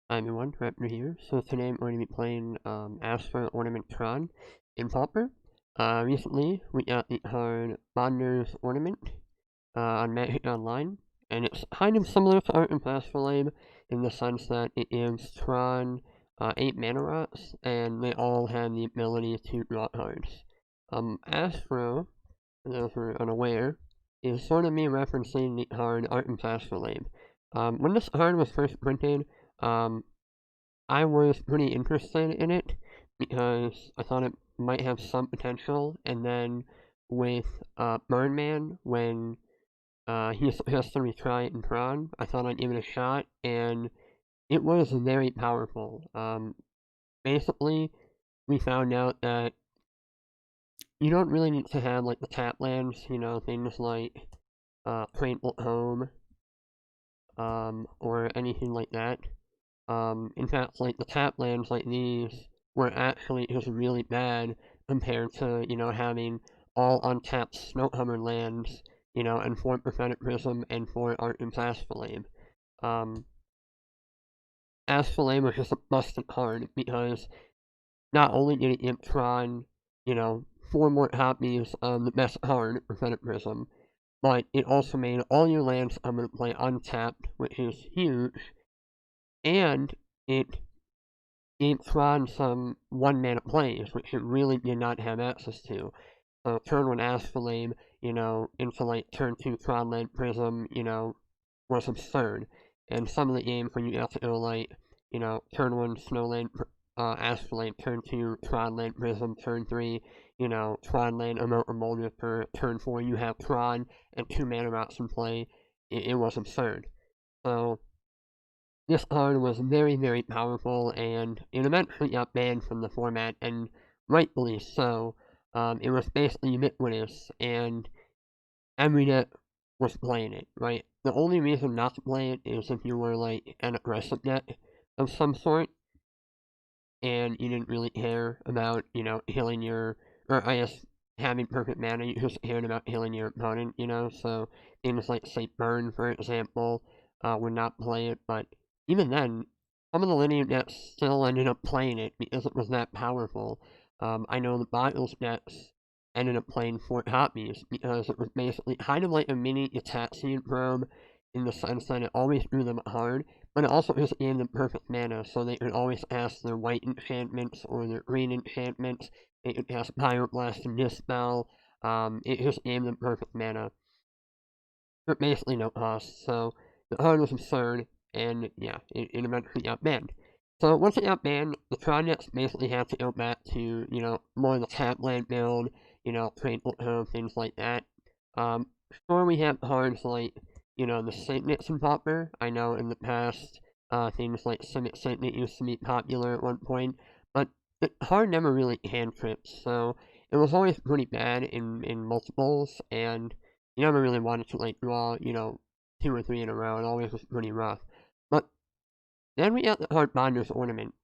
Hi everyone, Raptor here. So today I'm going to be playing Astro Ornament Tron in Pauper. Recently we got the card Bonder's Ornament on Magic Online, and it's kind of similar to Art and Flame in the sense that it gives Tron 8 mana rots, and they all have the ability to draw cards. Astro, for those who are unaware, is sort of me referencing the card Art and Flame. When this card was first printed, um, I was pretty interested in it because I thought it might have some potential. And then with Birdman, when he suggested we try it in Tron, I thought I'd give it a shot, and it was very powerful. Basically, we found out that you don't really need to have like the tap lands, things like Cradle Home, or anything like that. In fact, like the tap lands like these were actually just really bad compared to, having all untapped Snowhammer lands, and 4 Prophetic Prism and 4 Art and Flame. Um, Flame was just a busted card because not only did it give Tron, 4 more copies of the best card, Prophetic Prism, but it also made all your lands come into play untapped, which is huge, and it gave Tron some 1-mana plays, which it really did not have access to. So turn 1 Astrolabe, into like turn 2 Tron Land Prism, was absurd. And some of the games when you have to go like, turn 1 Snowland Astrolabe, turn 2 Tron Land Prism, turn 3, Tron Land Emote Molder for turn 4, you have Tron and 2 mana rots in play. It was absurd. So this card was very, very powerful, and it eventually got banned from the format, and rightfully so. It was basically ubiquitous, and every deck was playing it, right? The only reason not to play it is if you were like an aggressive deck of some sort, and you didn't really care about, healing your, or I guess having perfect mana, you just cared about healing your opponent, so things like, say, Burn, for example, would not play it, but even then, some of the linear decks still ended up playing it because it was that powerful. I know the Bottles decks ended up playing 4 copies because it was basically kind of like a mini Itaxian probe in the sense that it always drew them hard, but it also just gave them perfect mana, so they could always cast their white enchantments or their green enchantments. They could cast Pyroblast and Dispel. It just gave them perfect mana for basically no cost. So the card was absurd, and yeah, it eventually got banned. So once it got banned, the projects basically had to go back to, more of the tap land build, Cradle Home, things like that. Sure, we have cards like, the Signets and Pauper. I know in the past, things like Signet used to be popular at one point, but the card never really hand trips, so it was always pretty bad in multiples, and you never really wanted to like draw, 2 or 3 in a row. It always was pretty rough. But then we got the card Bonder's Ornament,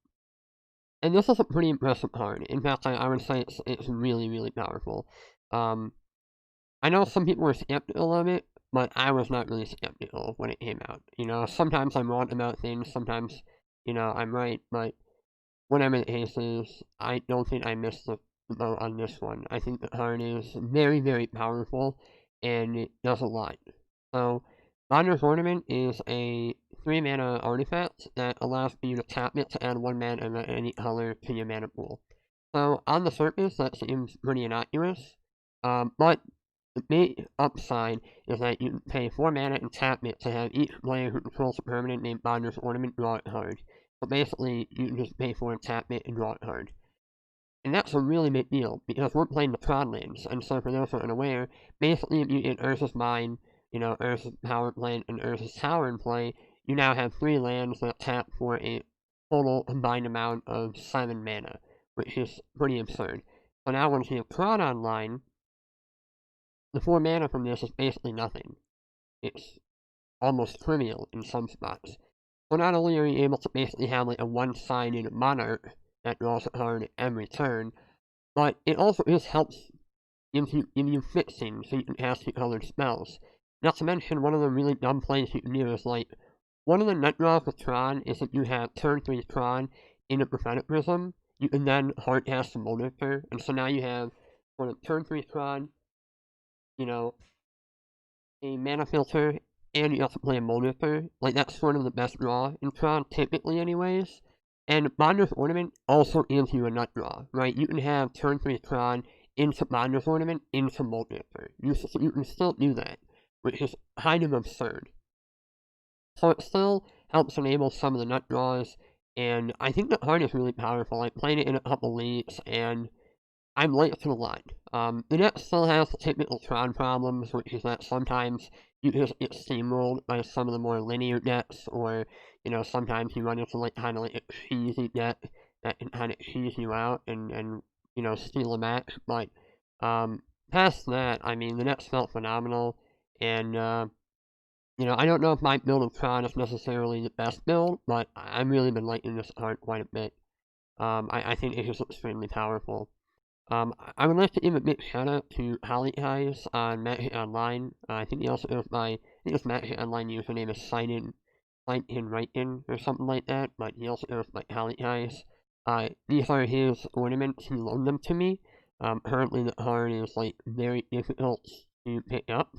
and this is a pretty impressive card. In fact, I would say it's really, really powerful. Um, I know some people were skeptical of it, but I was not really skeptical when it came out. Sometimes I'm wrong about things, sometimes, I'm right, but whatever the case is, I don't think I missed the boat on this one. I think the card is very, very powerful, and it does a lot. So, Bonder's Ornament is a 3 mana artifact that allows you to tap it to add 1 mana of any color to your mana pool. So, on the surface, that seems pretty innocuous, but the big upside is that you can pay 4 mana and tap it to have each player who controls a permanent named Bonder's Ornament draw a card. So basically, you can just pay for it, tap it, and draw a card. And that's a really big deal, because we're playing the Tron lands, and so for those who are unaware, basically if you get Urza's Mine, Urza's Power Plant, and Urza's Tower in play, you now have 3 lands that tap for a total combined amount of 7 mana, which is pretty absurd. So now once you have Tron online, the 4 mana from this is basically nothing. It's almost trivial in some spots. So not only are you able to basically have like a one-sided monarch that draws a card every turn, but it also just helps give you fixing so you can cast your colored spells. Not to mention, one of the really dumb plays you can do is like One of the nut draws with Tron is if you have turn 3 Tron in a prophetic prism, you can then hard cast the Monitor, and so now you have sort of turn 3 Tron, you know, a mana filter, and you also play a Monitor. Like, that's sort of the best draw in Tron, typically anyways. And Bonder's Ornament also gives you a nut draw, right? You can have turn 3 Tron into Bonder's Ornament into Monitor. You can still do that, which is kind of absurd. So it still helps enable some of the nut draws, and I think the card is really powerful. I played it in a couple leagues, and I'm late to the line. The deck still has the typical Tron problems, which is that sometimes you just get steamrolled by some of the more linear decks, or, sometimes you run into, like, kind of like a cheesy deck that can kind of cheese you out and steal a match. But, past that, I mean, the deck felt phenomenal, and, I don't know if my build of Tron is necessarily the best build, but I've really been liking this card quite a bit. I think it is extremely powerful. I would like to give a big shout out to Holly Guys on Magic Online. I think he also knows I think his Magic Online username is Sign In Right In or something like that, but he also knows my Holly Guys. These are his ornaments, he loaned them to me. Currently the card is like very difficult to pick up.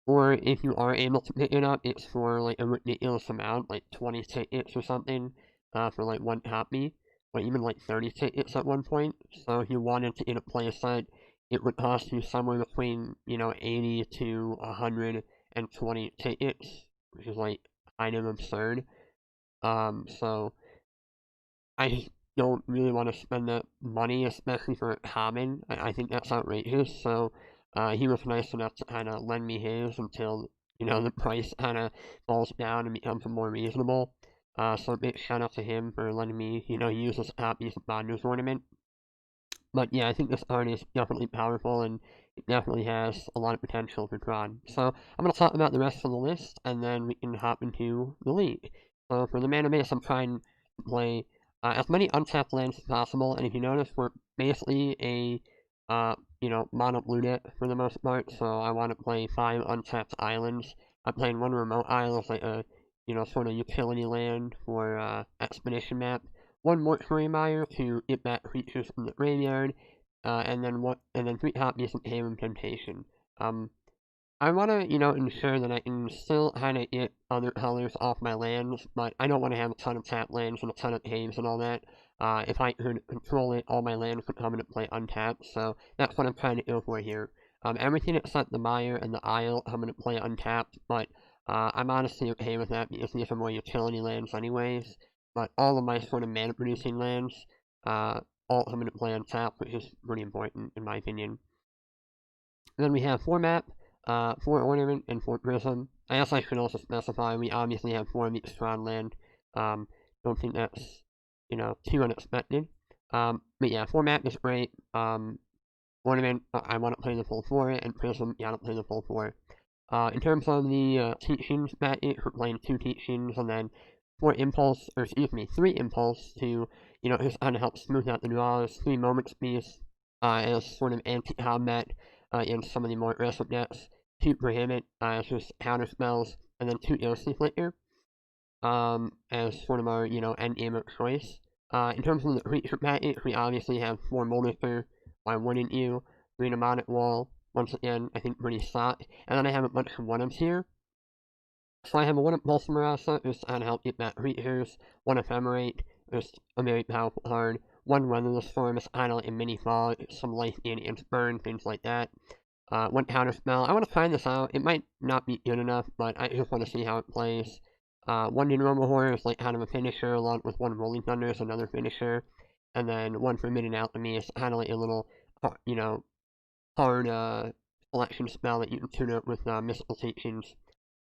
Or if you are able to pick it up, it's for like a ridiculous amount, like 20 tickets or something, for like one copy, or even like 30 tickets at one point. So if you wanted to get a playset, it would cost you somewhere between, 80 to 120 tickets, which is like kind of absurd. So I just don't really want to spend that money, especially for a common. I think that's outrageous. So he was nice enough to kind of lend me his until the price kind of falls down and becomes more reasonable. So big shout out to him for letting me use this copies of Bonder's Ornament. But yeah, I think this card is definitely powerful and it definitely has a lot of potential for Tron. So I'm going to talk about the rest of the list and then we can hop into the league. So for the mana base, I'm trying to play as many untapped lands as possible, and if you notice, we're basically a mono blue deck for the most part, so I want to play 5 untapped islands. I'm playing 1 remote island as like a sort of utility land for expedition map, 1 mortuary mire to get back creatures from the graveyard, and then 3 copies of Haven Temptation. I want to, ensure that I can still kind of get other colors off my lands, but I don't want to have a ton of tap lands and a ton of caves and all that. If I could control it, all my lands would come into play untapped, so that's what I'm trying to go for here. Everything except the Mire and the Isle come into play untapped, but I'm honestly okay with that because these are more utility lands anyways. But all of my sort of mana-producing lands, all come into play untapped, which is pretty important in my opinion. Then we have 4 map, 4 ornament, and 4 prism. I guess I should also specify we obviously have 4 of each Tron land. Don't think that's, too unexpected. But yeah, 4 map is great. Ornament, I want to play the full 4, and prism, yeah, I don't play the full 4. In terms of the teachings package, we're playing 2 teachings, and then 3 impulse to, just kind of help smooth out the draws, 3 moments piece, as sort of anti-combat, in some of the more aggressive decks, 2 prohibit, as just counter spells, and then 2 ghostly flicker, as sort of our, end game of choice. In terms of the creature package, we obviously have 4 Moldifer, why wouldn't you, 3 Mnemonic Wall, once again, I think pretty stock, and then I have a bunch of 1-ups here. So I have a 1-up Pulse Marasa, just to kind of help get back creatures, 1 Ephemerate, just a very powerful card, 1 Weatherless Storm is kind of like a mini fog, some life against burn, things like that. 1 counter spell. I want to find this out. It might not be good enough, but I just want to see how it plays. 1 Normal Horror is like kind of a finisher, along with 1 Rolling Thunder is another finisher, and then 1 Forbidden Alchemy is kind of like a little, hard selection spell that you can tune up with Mystical Teachings.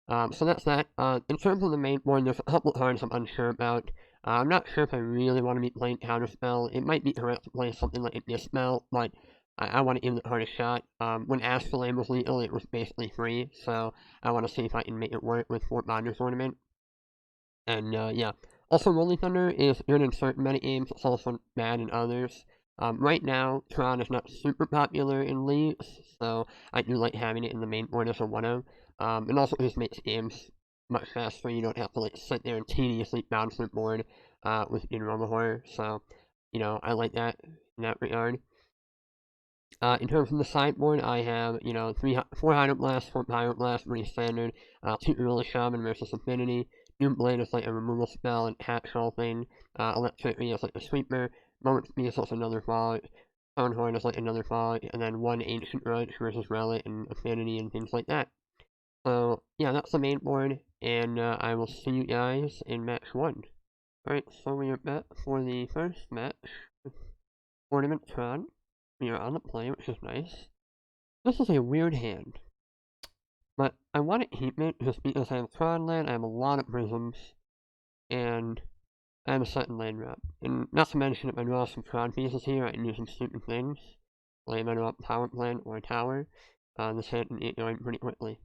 So that's that. In terms of the main board, there's a couple cards I'm unsure about. I'm not sure if I really want to be playing Counterspell. It might be correct to play something like a Dispel, but I want to give the card a shot. When Astrolabe was legal, it was basically free, so I want to see if I can make it work with Fort Bonder's Ornament. And yeah. Also, Rolling Thunder is good in certain metagames, it's also bad in others. Right now, Tron is not super popular in leagues, so I do like having it in the main board as a 1-0. And also just makes games much faster. You don't have to like sit there and tediously bounce the board with your normal horror. So, I like that in that regard. In terms of the sideboard, I have, 4 Hydroblast, 4 Pyroblast, pretty standard, 2 Gorilla Shaman versus Infinity, Doom Blade is like a removal spell and hat thing, Electricity is like a sweeper, Moment Speed is also another fog, Thornhorn is like another fog, and then 1 Ancient Roach versus Relic and Affinity and things like that. So, yeah, that's the main board, and I will see you guys in match 1. Alright, so we are back for the first match, Ornament Tron. We are on the play, which is nice. This is a weird hand, but I want to keep it just because I have Tron land, I have a lot of prisms, and I have a certain land wrap. And not to mention, if I draw some Tron pieces here, I can do some stupid things, like if I draw a power plant or a tower, this hand can get going pretty quickly.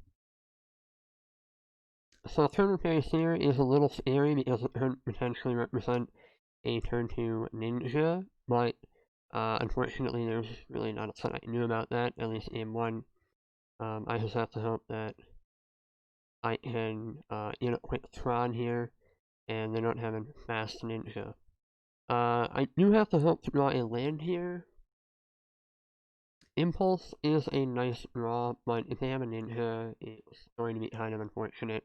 So turn repair here is a little scary because it could potentially represent a turn 2 ninja, but unfortunately there's really not a ton I can do about that, at least game 1. I just have to hope that I can, quick Tron here, and they don't have a fast ninja. I do have to hope to draw a land here. Impulse is a nice draw, but if they have a ninja, it's going to be kind of unfortunate.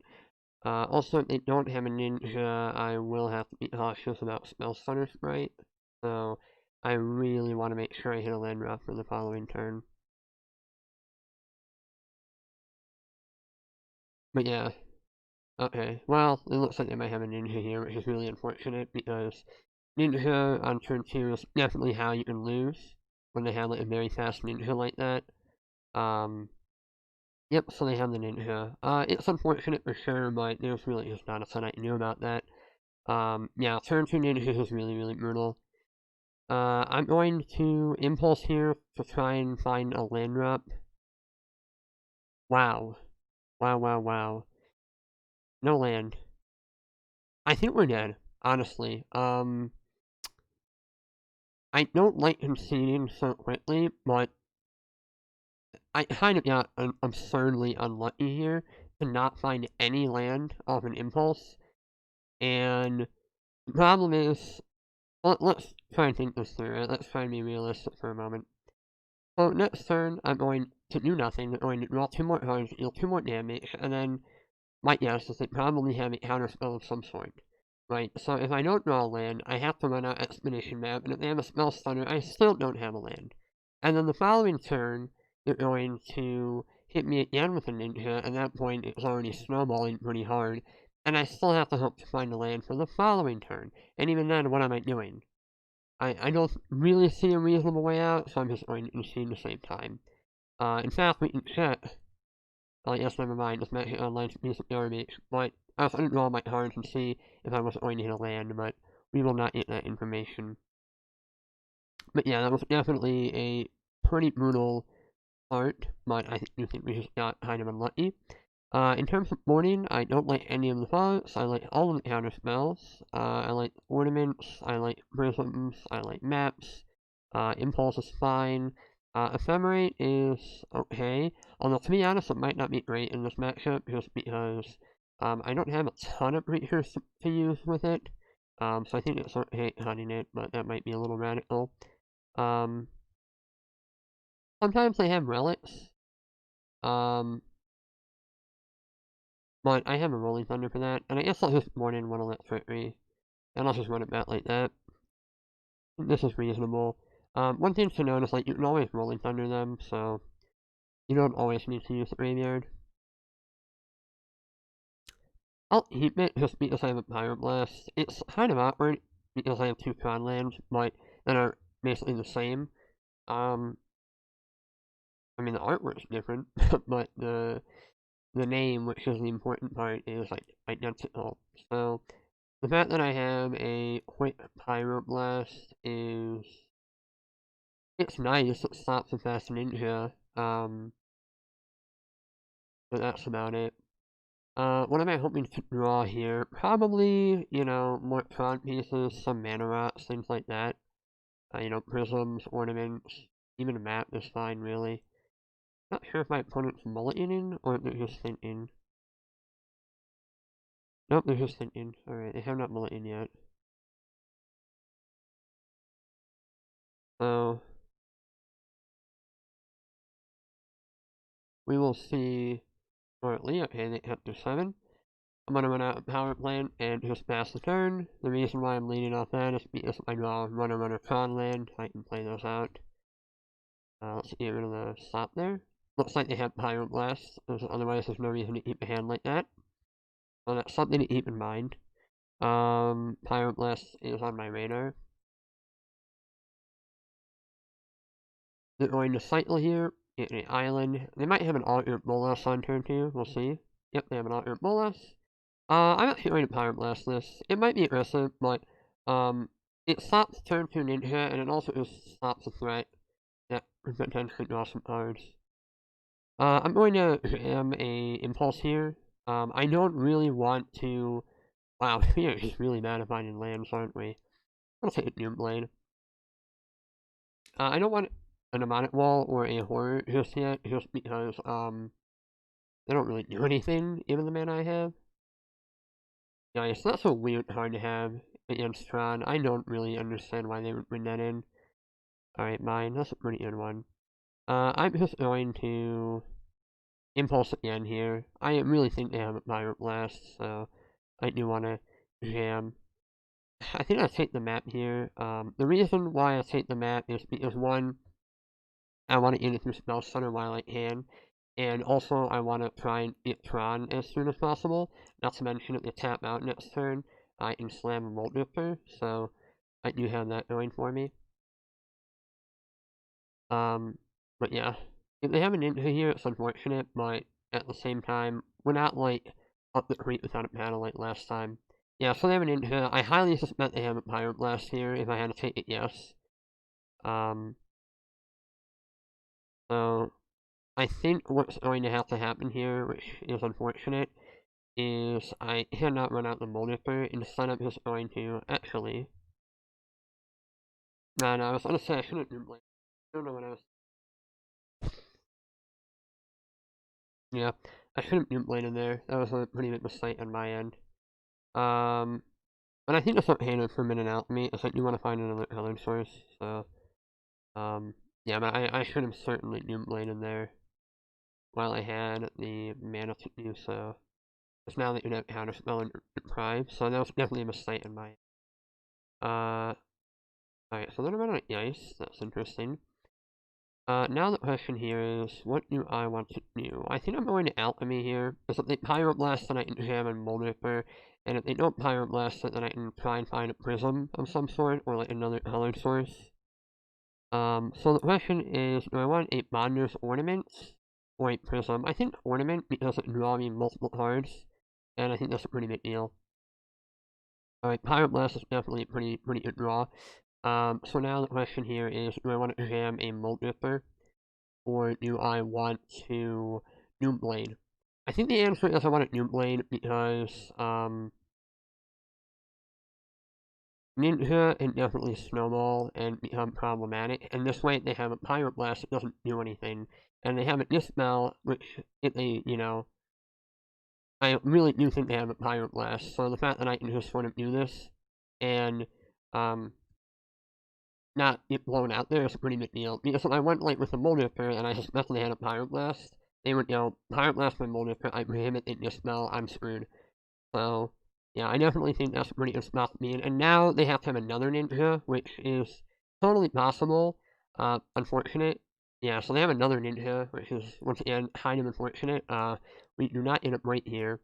Also, if they don't have a ninja, I will have to be cautious about Spell Stunner Sprite, so I really want to make sure I hit a land drop for the following turn. But yeah, okay, well, it looks like they might have a ninja here, which is really unfortunate, because ninja on turn 2 is definitely how you can lose, when they have like a very fast ninja like that. Yep, so they have the ninja. It's unfortunate for sure, but there's really just not a ton I can do about that. Yeah, turn 2 ninja is really, really brutal. I'm going to impulse here to try and find a land drop. Wow. Wow, wow, wow. No land. I think we're dead, honestly. I don't like conceding so quickly, but I kind of got absurdly unlucky here to not find any land off an impulse. And the problem is, let's try and think this through, right? Let's try and be realistic for a moment. So next turn, I'm going to do nothing. I'm going to draw 2 more cards, deal 2 more damage, and then my guess is they probably have a counterspell of some sort. Right, so if I don't draw a land, I have to run out Expedition Map, and if they have a Spell Stunner, I still don't have a land. And then the following turn, they're going to hit me again with a ninja. At that point, it's already snowballing pretty hard, and I still have to hope to find a land for the following turn. And even then, what am I doing? I don't really see a reasonable way out, so I'm just going to concede at the same time. In fact, we can check. Oh, yes, never mind. This match online piece of garbage. But I was going to draw my cards and see if I was going to hit a land, but we will not get that information. But yeah, that was definitely a pretty brutal start, but I do think we just got kind of unlucky. In terms of boarding, I don't like any of the fogs. I like all of the counter spells. I like ornaments, I like prisms, I like maps. Impulse is fine. Ephemerate is okay. Although, to be honest, it might not be great in this matchup just because I don't have a ton of creatures to use with it. So I think it's okay cutting it, but that might be a little radical. Um, Sometimes they have relics. Um, But I have a Rolling Thunder for that, and I guess I'll just board in one Electricity, and I'll just run it back like that. This is reasonable. One thing to note is, like, you can always Rolling Thunder them, so you don't always need to use the graveyard. I'll keep it just because I have a Pyroblast. It's kind of awkward because I have 2 Tron lands, but that are basically the same. I mean, the artwork's different, but the name, which is the important part, is, like, identical. So the fact that I have a quick Pyroblast is... it's nice, it stops a fast ninja, but that's about it. What am I hoping to draw here? Probably, more Tron pieces, some mana rots, things like that. Prisms, ornaments, even a map is fine, really. Not sure if my opponent's mulliganing, or if they're just thinking. Nope, they're just thinking. Alright, they have not bullet in yet. So we will see shortly. Okay, they hit their 7. I'm gonna run out of power plant and just pass the turn. The reason why I'm leaning off that is because I draw runner Tron land. I can play those out. Let's get rid of the stop there. Looks like they have Pyroblast, otherwise there's no reason to keep a hand like that. So that's something to keep in mind. Pyroblast is on my radar. They're going to cycle here, get an island. They might have an Alter Bolas on turn 2, we'll see. Yep, they have an Alter Bolas. I'm actually going to Pyroblast this. It might be aggressive, but it stops turn 2 Ninja, and it also just stops a threat that could potentially draw some cards. I'm going to jam a Impulse here. I don't really want to... Wow, we are just really bad at finding lands, aren't we? I'll take a Doom Blade. I don't want a Mnemonic Wall or a Horror just yet, just because, they don't really do anything, given the mana I have. Yeah, so that's a weird card to have against Tron. I don't really understand why they would bring that in. Alright, mine. That's a pretty good one. I'm just going to Impulse again here. I really think they have a Pyroblast, so I do want to jam. I think I take the map here. The reason why I take the map is because, one, I want to get it through Spell Center while I can, and also I want to try and get Tron as soon as possible. Not to mention, if they tap out next turn, I can slam a Volt Ripper, so I do have that going for me. But yeah, if they have an Ninja here, it's unfortunate, but at the same time, we're not, like, up the creek without a panel like last time. Yeah, so they have an Ninja. I highly suspect they have a Pyroblast here, if I had to take it, yes. So I think what's going to have to happen here, which is unfortunate, is I cannot run out the Moldifer. Instead, I'm just going to actually. No, I was gonna say I shouldn't do Blade. I don't know what I was. Yeah, I shouldn't do Blade in there. That was a pretty big mistake on my end. But I think that's not handed for Min and Alchemy. I think you want to find another color source. So, yeah, but I should have certainly do Blade in there while I had the mana to do so. Because now that you don't have Counterspell and Deprive, so that was definitely a mistake in my alright, so then I'm out of ice, that's interesting. Now the question here is, what do I want to do? I think I'm going to Alchemy here, because if they Pyroblast, then I can jam and Mold Ripper, and if they don't Pyroblast it, then I can try and find a Prism of some sort, or like another colored source. So the question is, do I want a Bonder's Ornament, or a Prism? I think Ornament, because it draws me multiple cards, and I think that's a pretty big deal. Alright, Pyroblast is definitely a pretty good draw. So now the question here is, do I want to jam a Mold Ripper, or do I want to Doom Blade? I think the answer is I want to Doom Blade because, Ninja can definitely snowball and become problematic, and this way they have a Pyroblast that doesn't do anything, and they have a Dispel, which, if they, I really do think they have a Pyroblast, so the fact that I can just sort of do this, and, not get blown out there is a pretty big deal. Because if I went like with a Moldifer and I suspected they had a Pyroblast, they would go, Pyroblast my Moldifer, I prohibit it Dispel, I'm screwed. So, yeah, I definitely think that's a pretty good spot to be in. And now they have to have another Ninja, which is totally possible. Unfortunate. Yeah, so they have another Ninja, which is, once again, kind of unfortunate. We do not end up right here.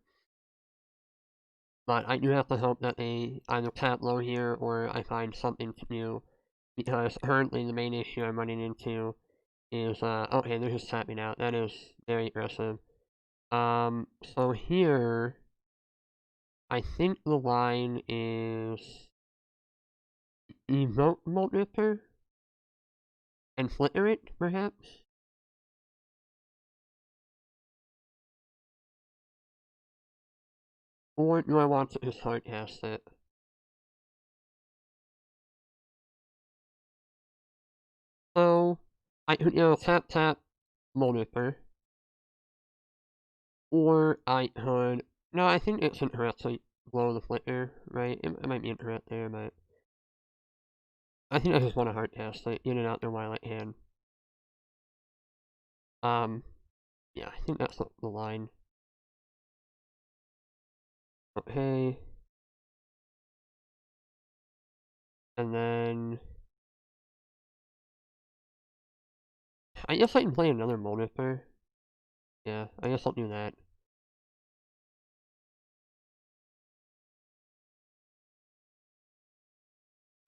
But I do have to hope that they either tap low here or I find something to do. Because currently the main issue I'm running into is, okay, they're just tapping out. That is very aggressive. So here, I think the line is Evoke Molt Ripper and Flicker it, perhaps? Or do I want to just hardcast it? So, I could, tap Molt Ripper. Or I could, no, I think it's interesting. blow the flicker, right? It might be incorrect there, but I think I just want to hard cast it, in and out their Wildlight hand. Yeah, I think that's the line. Okay. And then I guess I can play another Molnifer. Yeah, I guess I'll do that.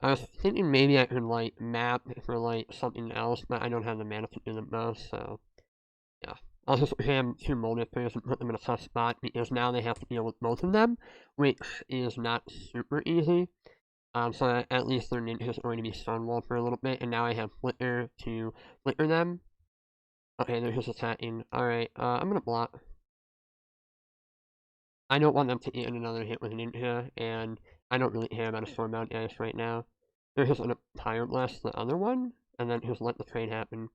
I was thinking maybe I could, like, map for, like, something else, but I don't have the mana to do the most, so yeah. I'll just ham 2 Molnifers and put them in a tough spot, because now they have to deal with both of them, which is not super easy. So at least their ninjas are going to be stonewalled for a little bit, and now I have Flicker to flicker them. Okay, they're just attacking. Alright, I'm gonna block. I don't want them to get another hit with a ninja, and I don't really care about a Stormbound Ice right now. They're just gonna Pyre Blast the other one, and then just let the trade happen.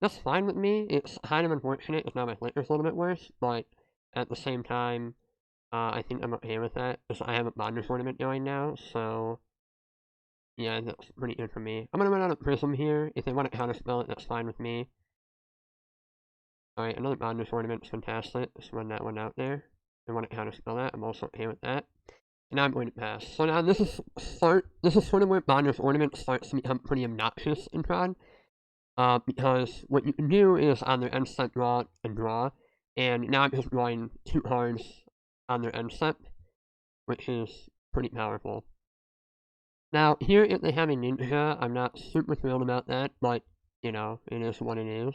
That's fine with me. It's kind of unfortunate because now my flicker's a little bit worse, but at the same time, I think I'm okay with that, because I have a Bonders Ornament going now, so yeah, that's pretty good for me. I'm gonna run out of Prism here. If they want to counterspell it, that's fine with me. Alright, another Bonders Ornament's fantastic. Just run that one out there. If they want to counterspell that, I'm also okay with that. And now I'm going to pass. So now this is sort of where Bonders Ornament starts to become pretty obnoxious in Tron. Because what you can do is on their end step draw and draw, and now I'm just drawing 2 cards on their end step, which is pretty powerful. Now, here, if they have a ninja, I'm not super thrilled about that, but, you know, it is what it is.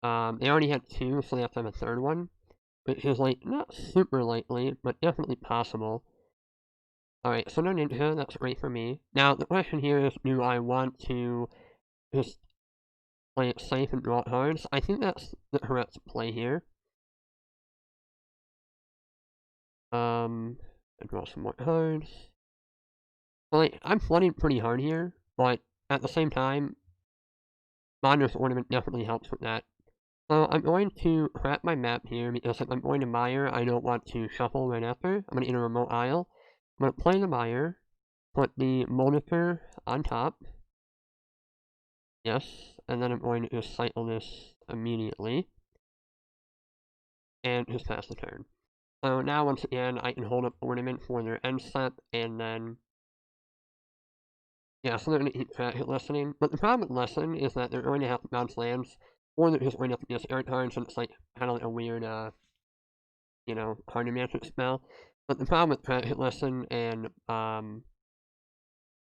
They already had 2, so they have to have a 3rd one, which is, like, not super likely, but definitely possible. Alright, so no ninja, that's great for me. Now, the question here is, do I want to just play it safe and draw cards? I think that's the correct play here. And draw some more cards. So, like, I'm flooding pretty hard here, but at the same time, Bonders Ornament definitely helps with that. So I'm going to crap my map here, because if I'm going to Mire, I don't want to shuffle right after. I'm going to enter a remote isle. I'm going to play the Mire, put the Molnifer on top. Yes, and then I'm going to just cycle this immediately. And just pass the turn. So now, once again, I can hold up Ornament for their end step, and then yeah, so they're going to keep hit listening. But the problem with lesson is that they're going to have to bounce lands, or they're just going to have to get air cards, and it's like kind of like a weird, you know, hard to magic spell. But the problem with hit lesson and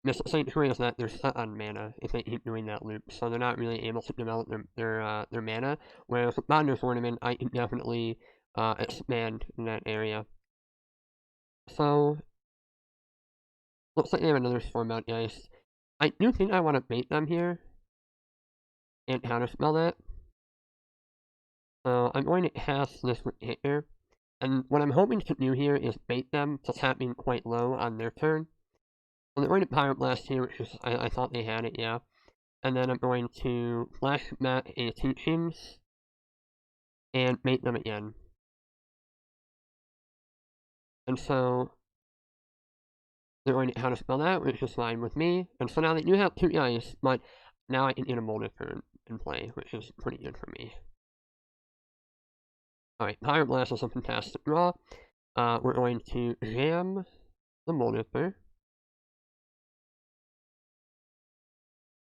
Mystic Sanctuary is that they're set on mana if they keep doing that loop, so they're not really able to develop their mana. Whereas with Bonder's Ornament, I can definitely expand in that area. So looks like they have another Stormbound Ice. I do think I want to bait them here and counterspell that. So I'm going to cast this with here. And what I'm hoping to do here is bait them to tapping quite low on their turn. So they're going to Pyro Blast here, which is, I thought they had it, yeah. And then I'm going to flash back a Teachings and bait them again. And so they're going to counterspell that, which is fine with me. And so now they do have 2 ice, but now I can get a Molnifer in play, which is pretty good for me. Alright, Pyro Blast is a fantastic draw. We're going to jam the Molnifer.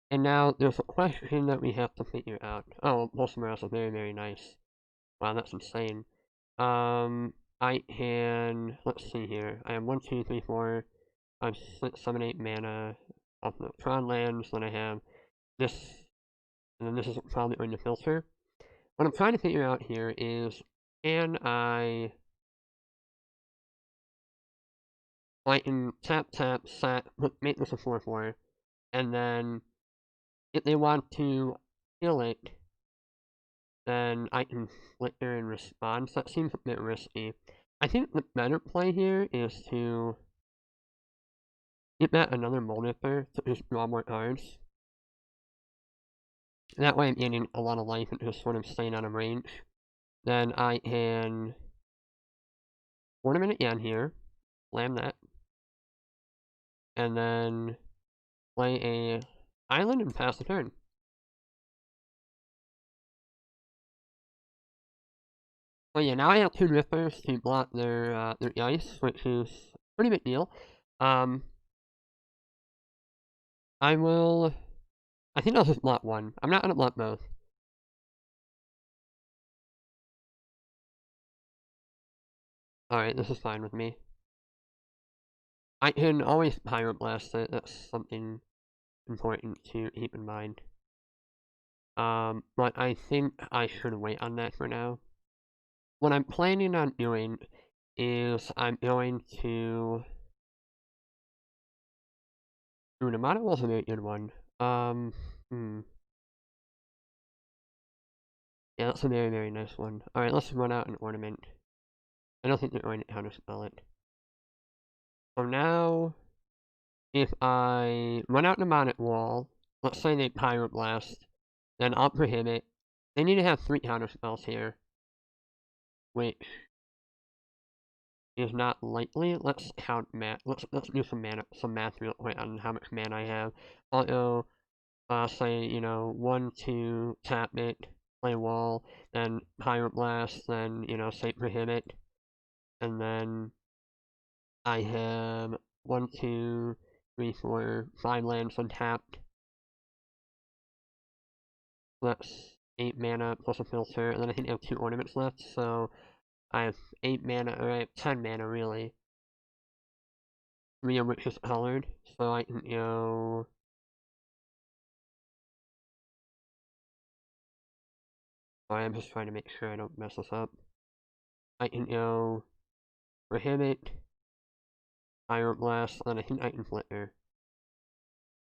And now there's a question that we have to figure out. Oh, Bolsonaro's are very, very nice. Wow, that's insane. I can, let's see here. I have 1, 2, 3, 4, 5, 6, 7, 8 mana off the Tron lands. Then I have this, and then this is probably going to filter. What I'm trying to figure out here is, can I can tap, make this a 4/4, and then if they want to kill it, then I can flicker in response. That seems a bit risky. I think the better play here is to get that another Molnifer to just draw more cards. That way I'm getting a lot of life and just sort of staying out of range. Then I can Ornament again here. slam that, and then play a island and pass the turn. Well, yeah, now I have 2 Rippers to block their ice, which is a pretty big deal. I will... I think I'll just block 1. I'm not gonna block both. Alright, this is fine with me. I can always Pyroblast it, that's something important to keep in mind. But I think I should wait on that for now. What I'm planning on doing is I'm going to... Ooh, the Mana was a very good one. Yeah, that's a very, very nice one. Alright, let's run out an Ornament. I don't think they're going to counterspell it. So now, if I run out the Mana wall, let's say they Pyroblast, then I'll prohibit. They need to have 3 counterspells here, which is not likely. Let's count math. Let's do some math real quick on how much mana I have. I'll go, say, 1, 2, tap it, play wall, then Pyroblast, then, say prohibit, and then I have 1, 2, 3, 4, 5 lands untapped. That's 8 mana plus a filter, and then I think I have 2 ornaments left, so I have 8 mana, or I have 10 mana really. 3 of which is colored, so I can go... Sorry, I'm just trying to make sure I don't mess this up. I can go Prohibit, Pyroblast, and I think I can Flicker.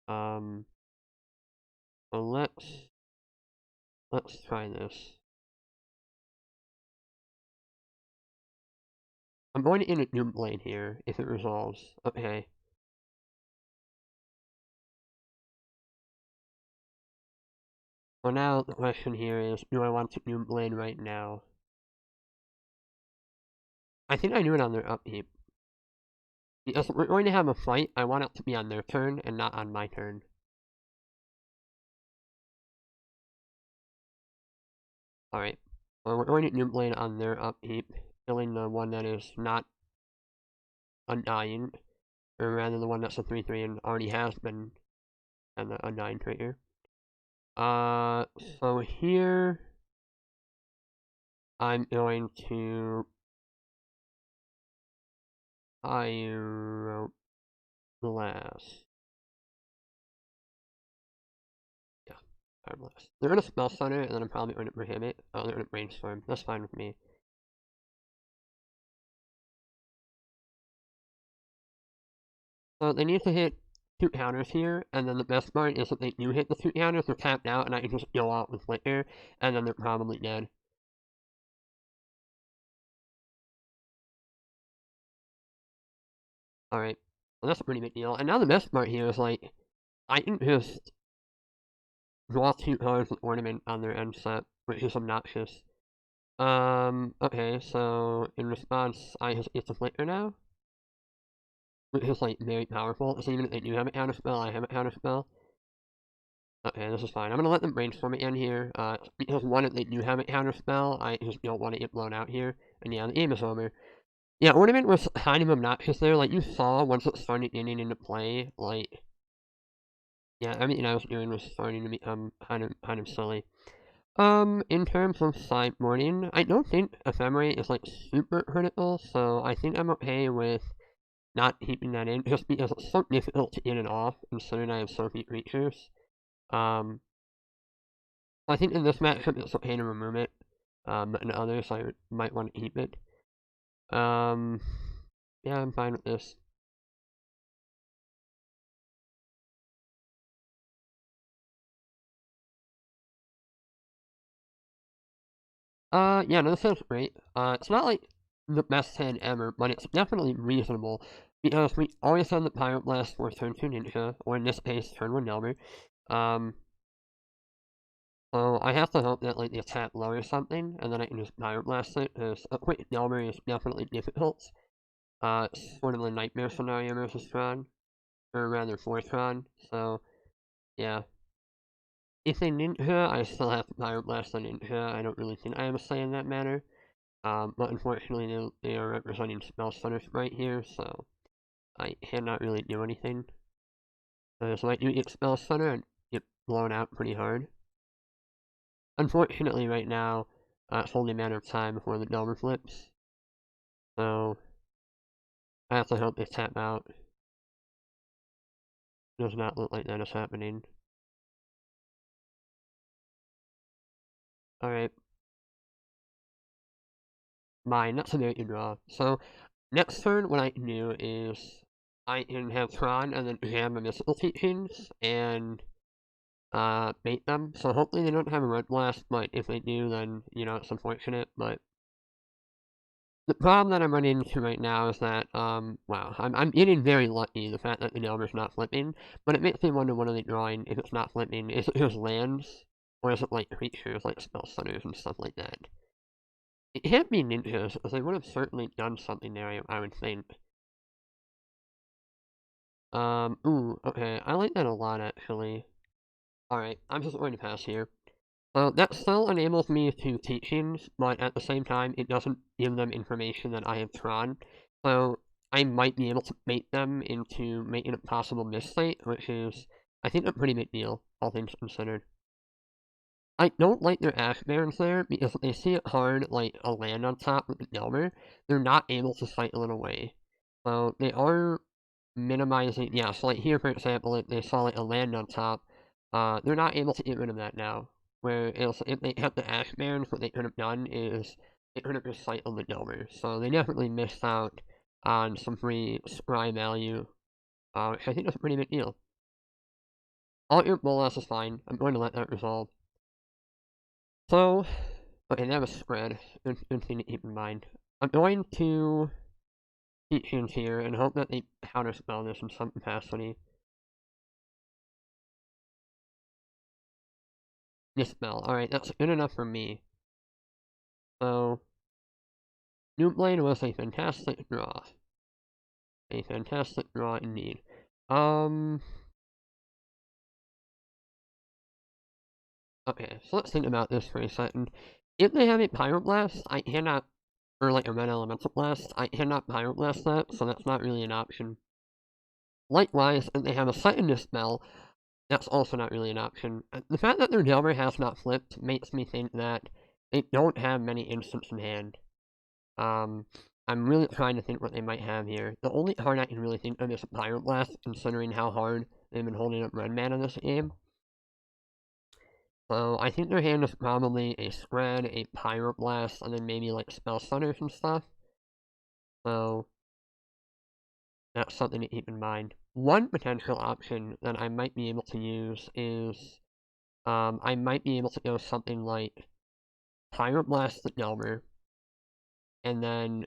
So let's try this. I'm going to end a Doom Blade here, if it resolves. Okay. So now the question here is, do I want to Doom Blade right now? I think I do it on their upkeep. Because we're going to have a fight, I want it to be on their turn and not on my turn. Alright. Well, we're going to Doom Blade on their upkeep, killing the one that is not Undying, or rather the one that's a 3/3 and already has been an Undying trigger. So here I'm going to Pyroblast. Yeah, Pyroblast. They're gonna Spell Stutter, and then I'm probably going to Prohibit. Oh, they're gonna Brainstorm. That's fine with me. So they need to hit 2 counters here, and then the best part is if they do hit the 2 counters, they're tapped out, and I can just go out with Flicker, and then they're probably dead. Alright, well that's a pretty big deal. And now the best part here is, like, I can just draw 2 cards with Ornament on their end set, which is obnoxious. Okay, so in response, I just get to Flicker now, which is, like, very powerful. So even if they do have a counterspell, I have a counterspell. Okay, this is fine. I'm gonna let them brainstorm again here, because one, if they do have a counterspell, I just don't want to get blown out here. And yeah, the game is over. Yeah, Ornament was kind of obnoxious there. Like, you saw once it started getting into play, like, yeah, everything I was doing was starting to become kind of silly. In terms of sideboarding, I don't think Ephemerate is, like, super critical, so I think I'm okay with not keeping that in, just because it's so difficult to get it off, considering I have so few creatures. I think in this matchup it's okay to remove it, but in others I might want to keep it. Yeah, I'm fine with this. Yeah, no, this sounds great. It's not like the best hand ever, but it's definitely reasonable, because we always have the Pyroblast for turn 2 Ninja, or in this case, turn 1 Delver. So I have to hope that, like, the attack lowers something, and then I can just Pyroblast it, because a quick Delver is definitely difficult. sort of the nightmare scenario versus Tron, or rather for Tron. So yeah, if they Ninja, I still have to Pyroblast on Ninja. I don't really think I have a say in that matter. But unfortunately, they are representing Spell Stunners right here, so I cannot really do anything. So I do get Spell Stunner and get blown out pretty hard. Unfortunately, right now, it's only a matter of time before the Delver flips. So I have to hope they tap out. Does not look like that is happening. Alright. Mine, that's a very good draw. So, next turn, what I can do is I can have Tron and then jam the mystical teachings and bait them. So hopefully they don't have a red blast, but if they do, then, you know, it's unfortunate. But the problem that I'm running into right now is that, wow, I'm getting very lucky, the fact that the Delver's not flipping, but it makes me wonder what are they drawing if it's not flipping. Is it just lands? Or is it like creatures, like spell stunners and stuff like that? It can't be ninjas, because they would have certainly done something there, I would think. Ooh, okay, I like that a lot, actually. Alright, I'm just going to pass here. So that still enables me to teachings, but at the same time, it doesn't give them information that I have Tron. So I might be able to bait them into making a possible misstate, which is, I think, a pretty big deal, all things considered. I don't like their Ash Barons there, because if they see it hard, like a land on top with the Delver, they're not able to cycle it away. So they are minimizing, yeah, so like here, for example, if they saw like a land on top, they're not able to get rid of that now. Whereas if they have the Ash Barons, what they could have done is they could have just cycled the Delver. So they definitely missed out on some free scry value, which I think is a pretty big deal. All your Bolas is fine. I'm going to let that resolve. So, okay, that was spread. Good thing to keep in mind. I'm going to teachings here and hope that they counterspell this in some capacity. Dispel. Alright, that's good enough for me. So, New Blade was a fantastic draw. A fantastic draw indeed. Okay, so let's think about this for a second. If they have a Pyroblast, I cannot, or like a Red Elemental Blast, I cannot Pyroblast that, so that's not really an option. Likewise, if they have a second Dispel, that's also not really an option. The fact that their Delver has not flipped makes me think that they don't have many instants in hand. I'm really trying to think what they might have here. The only card I can really think of is Pyroblast, considering how hard they've been holding up red mana this game. So I think their hand is probably a Spread, a Pyroblast, and then maybe like Spell Stunners and stuff. So that's something to keep in mind. One potential option that I might be able to use is I might be able to go something like Pyroblast the Delver, and then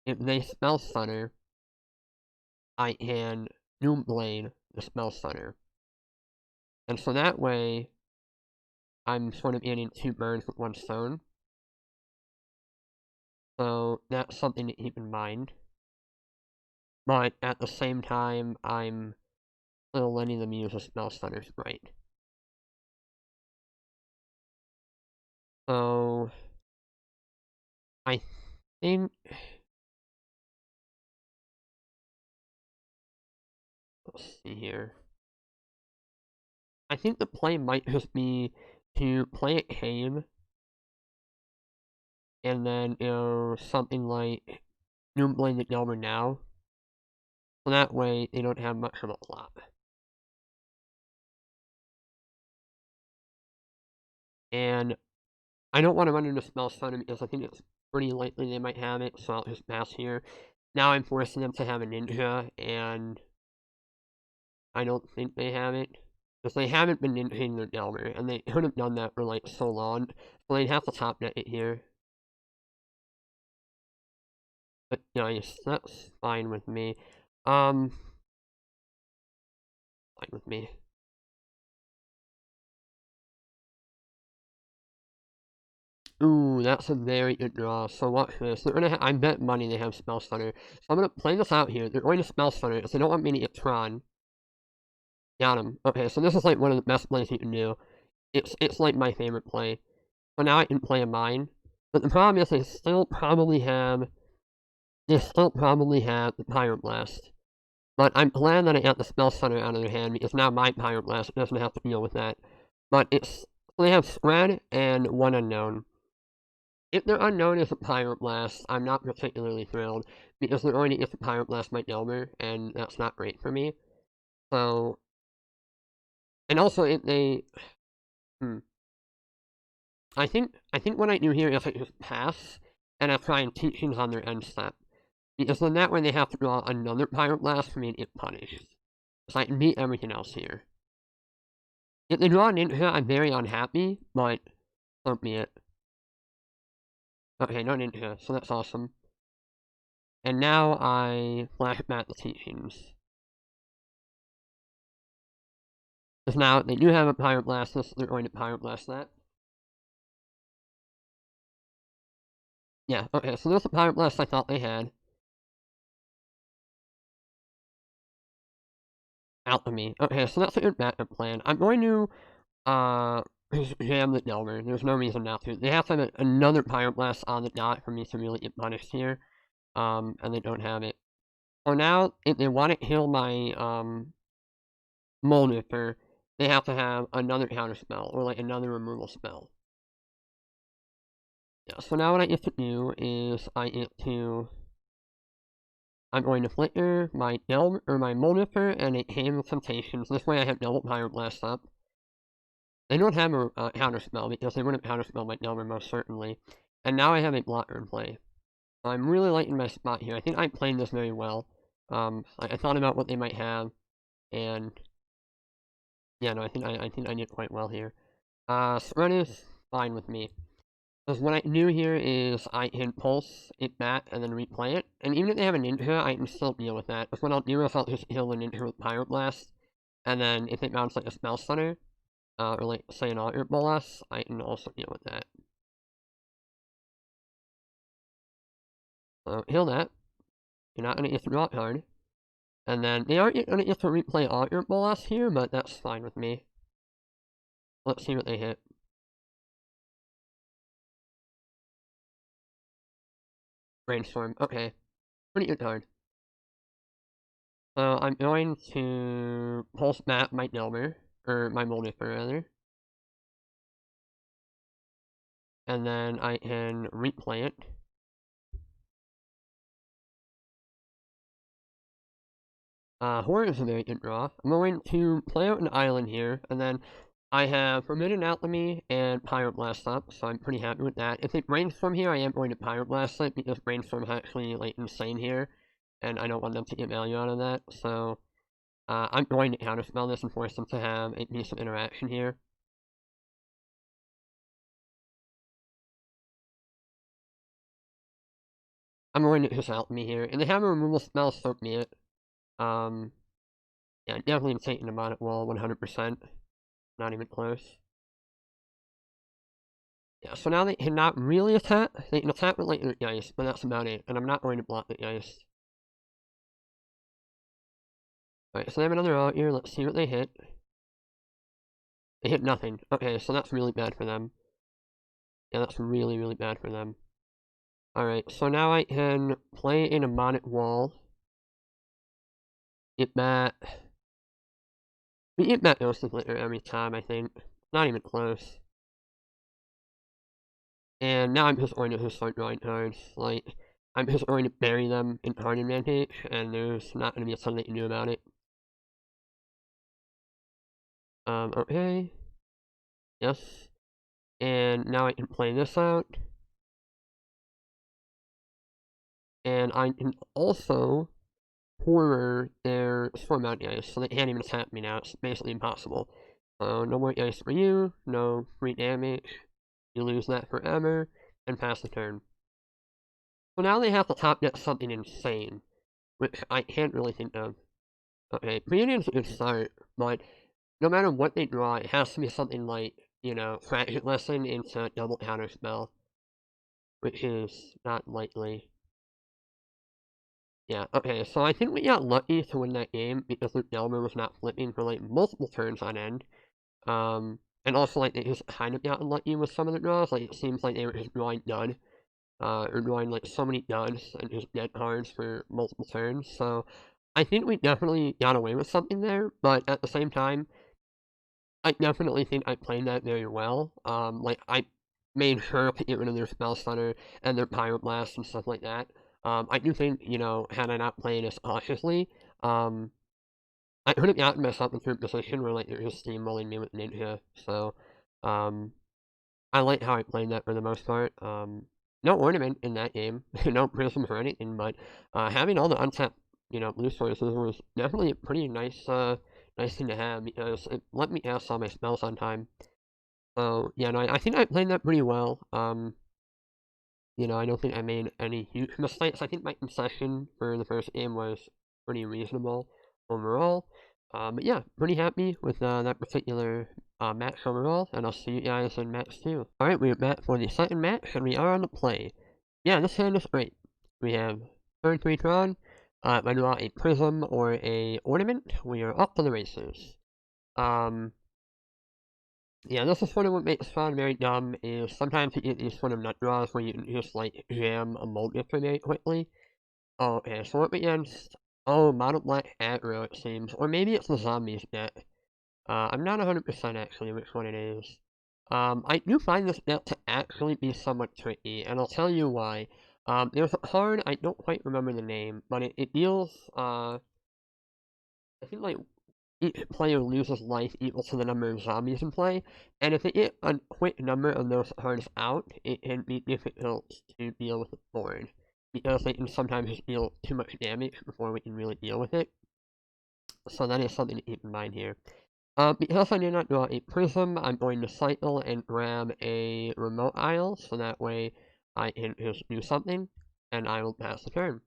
if they Spell Stunner, I can Doom Blade the Spell Stunner. And so that way, I'm sort of getting 2 birds with 1 stone. So that's something to keep in mind. But at the same time, I'm still letting them use a Spell Stunner Sprite. So I think, let's see here. I think the play might just be to play at Cave, and then, you know, something like Doom Blade the Delver now. So that way, they don't have much of a plot. And I don't want to run into Spell Stunner because I think it's pretty likely they might have it, so I'll just pass here. Now I'm forcing them to have a Ninja, and I don't think they have it. Because they haven't been ninjing their Delver, and they could have done that for like so long, so they'd have to top net it here. But nice, that's fine with me. Fine with me. Ooh, that's a very good draw. So watch this. They're gonna I bet money they have Spell Stunner. So I'm gonna play this out here. They're going to Spell Stunner because they don't want me to get Tron. Got him. Okay, so this is like one of the best plays you can do. It's like my favorite play. So now I can play a mine. But the problem is they still probably have the Pyroblast. But I'm glad that I got the Spell Stunner out of their hand because now my Pyroblast doesn't have to deal with that. But so they have Spread and one unknown. If their unknown is a Pyroblast, I'm not particularly thrilled because they're going to get the Pyroblast my Delver, and that's not great for me. So, and also if they, I think what I do here is I just pass and I try and teachings on their end step. Because then that way they have to draw another Pyroblast for me to get punished. So I can beat everything else here. If they draw an Ninja, I'm very unhappy, but don't be it. Okay, no Ninja, so that's awesome. And now I flash back the teachings. Because now they do have a Pyroblast, so they're going to Pyroblast that. Yeah, okay, so there's a Pyroblast I thought they had. Alchemy. Okay, so that's a good backup plan. I'm going to, jam the Delver. There's no reason not to. They have to have another Pyroblast on the dot for me to really get punished here. And they don't have it. So now, if they want to heal my, Molnifter, they have to have another counter spell, or like another removal spell. Yeah, so now what I get to do is I'm going to flicker my my Molnifter and a Hand of Temptations. This way I have double Pyroblast up. They don't have a counter spell because they wouldn't counter spell my Delver most certainly. And now I have a blocker in play. So I'm really liking my spot here. I think I played this very well. I thought about what they might have, and yeah, no, I think I did quite well here. Spread is fine with me. Because what I do here is I can pulse it back and then replay it. And even if they have a Ninja, I can still deal with that. Because what I'll do is I'll just heal the Ninja with Pyroblast. And then if it mounts like a Spell Stunner, or like say an Alter Bolas, I can also deal with that. So heal that. You're not going to get to draw a card. And then they aren't going to get to replay Alter Bolas here, but that's fine with me. Let's see what they hit. Brainstorm. Okay. Pretty good card. So I'm going to pulse map my Delver, or my Molnifter rather. And then I can replay it. Horror is a very good draw. I'm going to play out an island here, and then I have Forbidden Alchemy and Pyroblast up, so I'm pretty happy with that. If they Brainstorm here, I am going to Pyroblast it, because Brainstorm is actually, like, insane here, and I don't want them to get value out of that, so I'm going to counterspell this and force them to have a decent interaction here. I'm going to just Alchemy here, and they have a removal spell, so be it. Yeah, definitely taking them on it well, 100%. Not even close. Yeah, so now they cannot really attack. They can attack with Lightning Geist, but that's about it. And I'm not going to block the Geist. Alright, so they have another out here. Let's see what they hit. They hit nothing. Okay, so that's really bad for them. Yeah, that's really, really bad for them. Alright, so now I can play in a Mnemonic Wall. Get that. We get that Ghost of Glitter every time, I think. Not even close. And now I'm just going to start drawing cards. Like, I'm just going to bury them in card advantage, and there's not going to be a ton they can do about it. Okay. Yes. And now I can play this out. And I can also horror their Storm Out Ice, so they can't even attack me now. It's basically impossible. So no more ice for you, no free damage. You lose that forever, and pass the turn. So now they have to top deck something insane, which I can't really think of. Okay, Preunion's a good start, but no matter what they draw, it has to be something like, you know, Fractured Lesson into double counter spell. which is not likely. Yeah, okay, so I think we got lucky to win that game because Luke Delmer was not flipping for like multiple turns on end. And also like they just kind of got unlucky with some of the draws. Like it seems like they were just drawing none. Or drawing like so many duds and just dead cards for multiple turns. So I think we definitely got away with something there, but at the same time, I definitely think I played that very well. Like I made sure to get rid of their Spell Stunner and their Pyroblast and stuff like that. I do think, you know, had I not played as cautiously, I could have gotten myself into a position where like they're just steamrolling me with Ninja. So, um, I like how I played that for the most part. No Ornament in that game, no Prisms or anything, but having all the untapped, you know, blue sources was definitely a pretty nice, nice thing to have because it let me cast all my spells on time. So yeah, no, I think I played that pretty well. You know, I don't think I made any huge mistakes. I think my concession for the first game was pretty reasonable overall. But yeah, pretty happy with that particular match overall, and I'll see you guys in match 2. Alright, we're back for the second match, and we are on the play. Yeah, this hand is great. We have turn 3 Tron, if I draw a Prism or a Ornament, we are off to the races. Yeah, this is sort of what makes Tron very dumb, is sometimes you get these sort of nut draws where you can just, like, jam a multiple very quickly. Oh, okay, so up against, Mono Black Aggro, it seems, or maybe it's the Zombies deck. I'm not 100% actually which one it is. I do find this deck to actually be somewhat tricky, and I'll tell you why. There's a card, I don't quite remember the name, but it deals, I think, like, each player loses life equal to the number of zombies in play, and if they get a quick number of those cards out, it can be difficult to deal with the board, because they can sometimes just deal too much damage before we can really deal with it. So that is something to keep in mind here. Because I did not draw a prism, I'm going to cycle and grab a remote isle, so that way I can just do something, and I will pass the turn.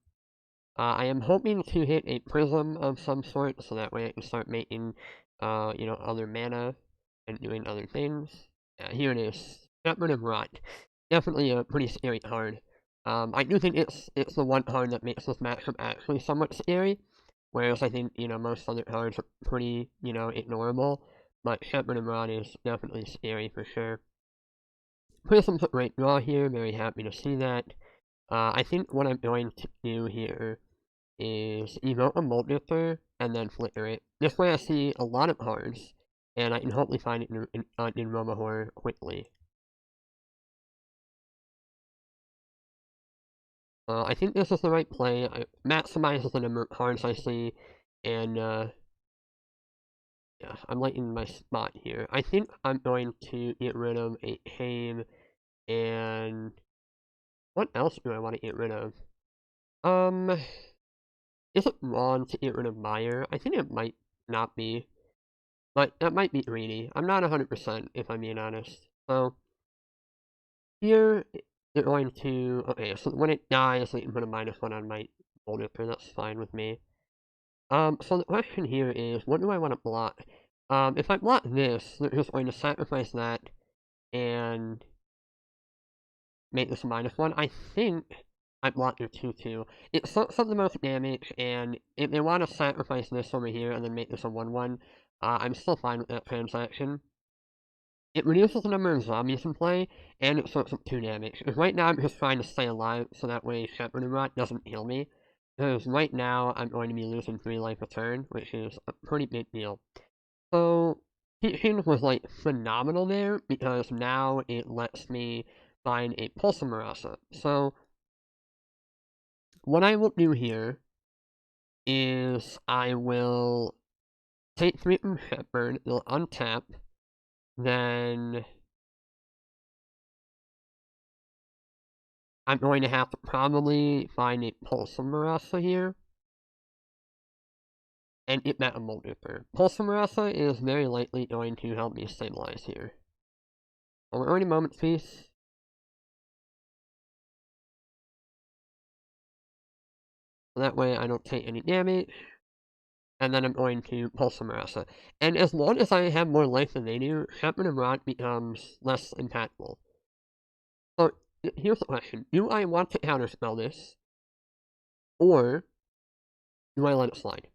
I am hoping to hit a prism of some sort, so that way I can start making, you know, other mana and doing other things. Here it is. Shepherd of Rot. Definitely a pretty scary card. I do think it's the one card that makes this matchup actually somewhat scary, whereas I think, you know, most other cards are pretty, you know, ignorable, but Shepherd of Rot is definitely scary for sure. Prism's a great draw here, very happy to see that. I think what I'm going to do here is evoke a multiplier and then flicker it. This way I see a lot of cards, and I can hopefully find it in Romahor quickly. I think this is the right play. It maximizes the number of cards I see, and yeah, I'm liking my spot here. I think I'm going to get rid of a Cave, and what else do I want to get rid of? Is it wrong to get rid of Meyer? I think it might not be. But that might be greedy. I'm not 100% if I'm being honest. So, here, they're going to... Okay, so when it dies, they can put a -1 on my Boulder, that's fine with me. So the question here is, what do I want to block? If I block this, they're just going to sacrifice that and make this a -1. I think I blocked their 2-2. It sucks up the most damage, and if they want to sacrifice this over here and then make this a 1-1, I'm still fine with that transaction. It reduces the number of zombies in play, and it soaks up 2 damage. Because right now I'm just trying to stay alive, so that way Shepherd and Rot doesn't kill me. Because right now I'm going to be losing 3 life a turn, which is a pretty big deal. So, Teachings was like phenomenal there, because now it lets me find a Pulsamarasa. So, what I will do here is I will take 3 from Shepherd, they'll untap, then I'm going to have to probably find a Pulsamarasa here and get that a multiplier. Pulsamarasa is very likely going to help me stabilize here. So we're already Moment's Peace. So that way I don't take any damage. And then I'm going to Pulsamarasa. And as long as I have more life than they do, Shepherd and Rot becomes less impactful. So here's the question. Do I want to counterspell this, or do I let it slide?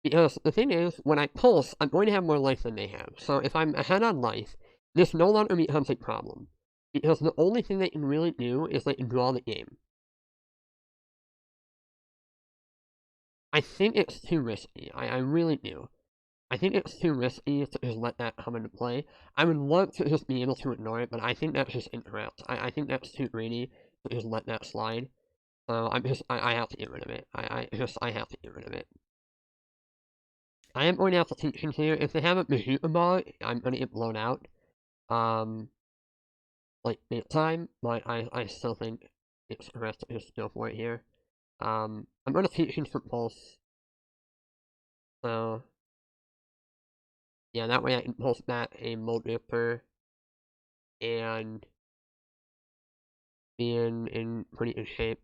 Because the thing is, when I pulse, I'm going to have more life than they have. So if I'm ahead on life, this no longer becomes a problem. Because the only thing they can really do is they can draw the game. I think it's too risky. I really do. I think it's too risky to just let that come into play. I would love to just be able to ignore it, but I think that's just incorrect. I think that's too greedy to just let that slide. So I have to get rid of it. I have to get rid of it. I am going to have to teach him here. If they have a bazooka ball, I'm going to get blown out. Like big time, but I still think it's correct to just go for it here. I'm going to teach him some pulse. So, yeah, that way I can pulse back a Mold Ripper and be in pretty good shape.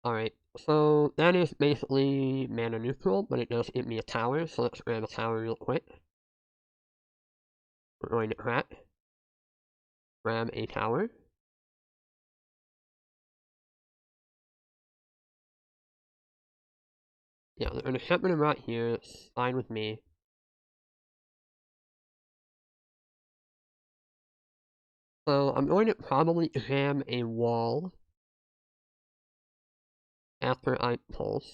Alright, so that is basically mana neutral, but it does give me a tower, so let's grab a tower real quick. We're going to grab a tower. Yeah, they're going to ship them right here, it's fine with me. So I'm going to probably jam a wall after I pulse.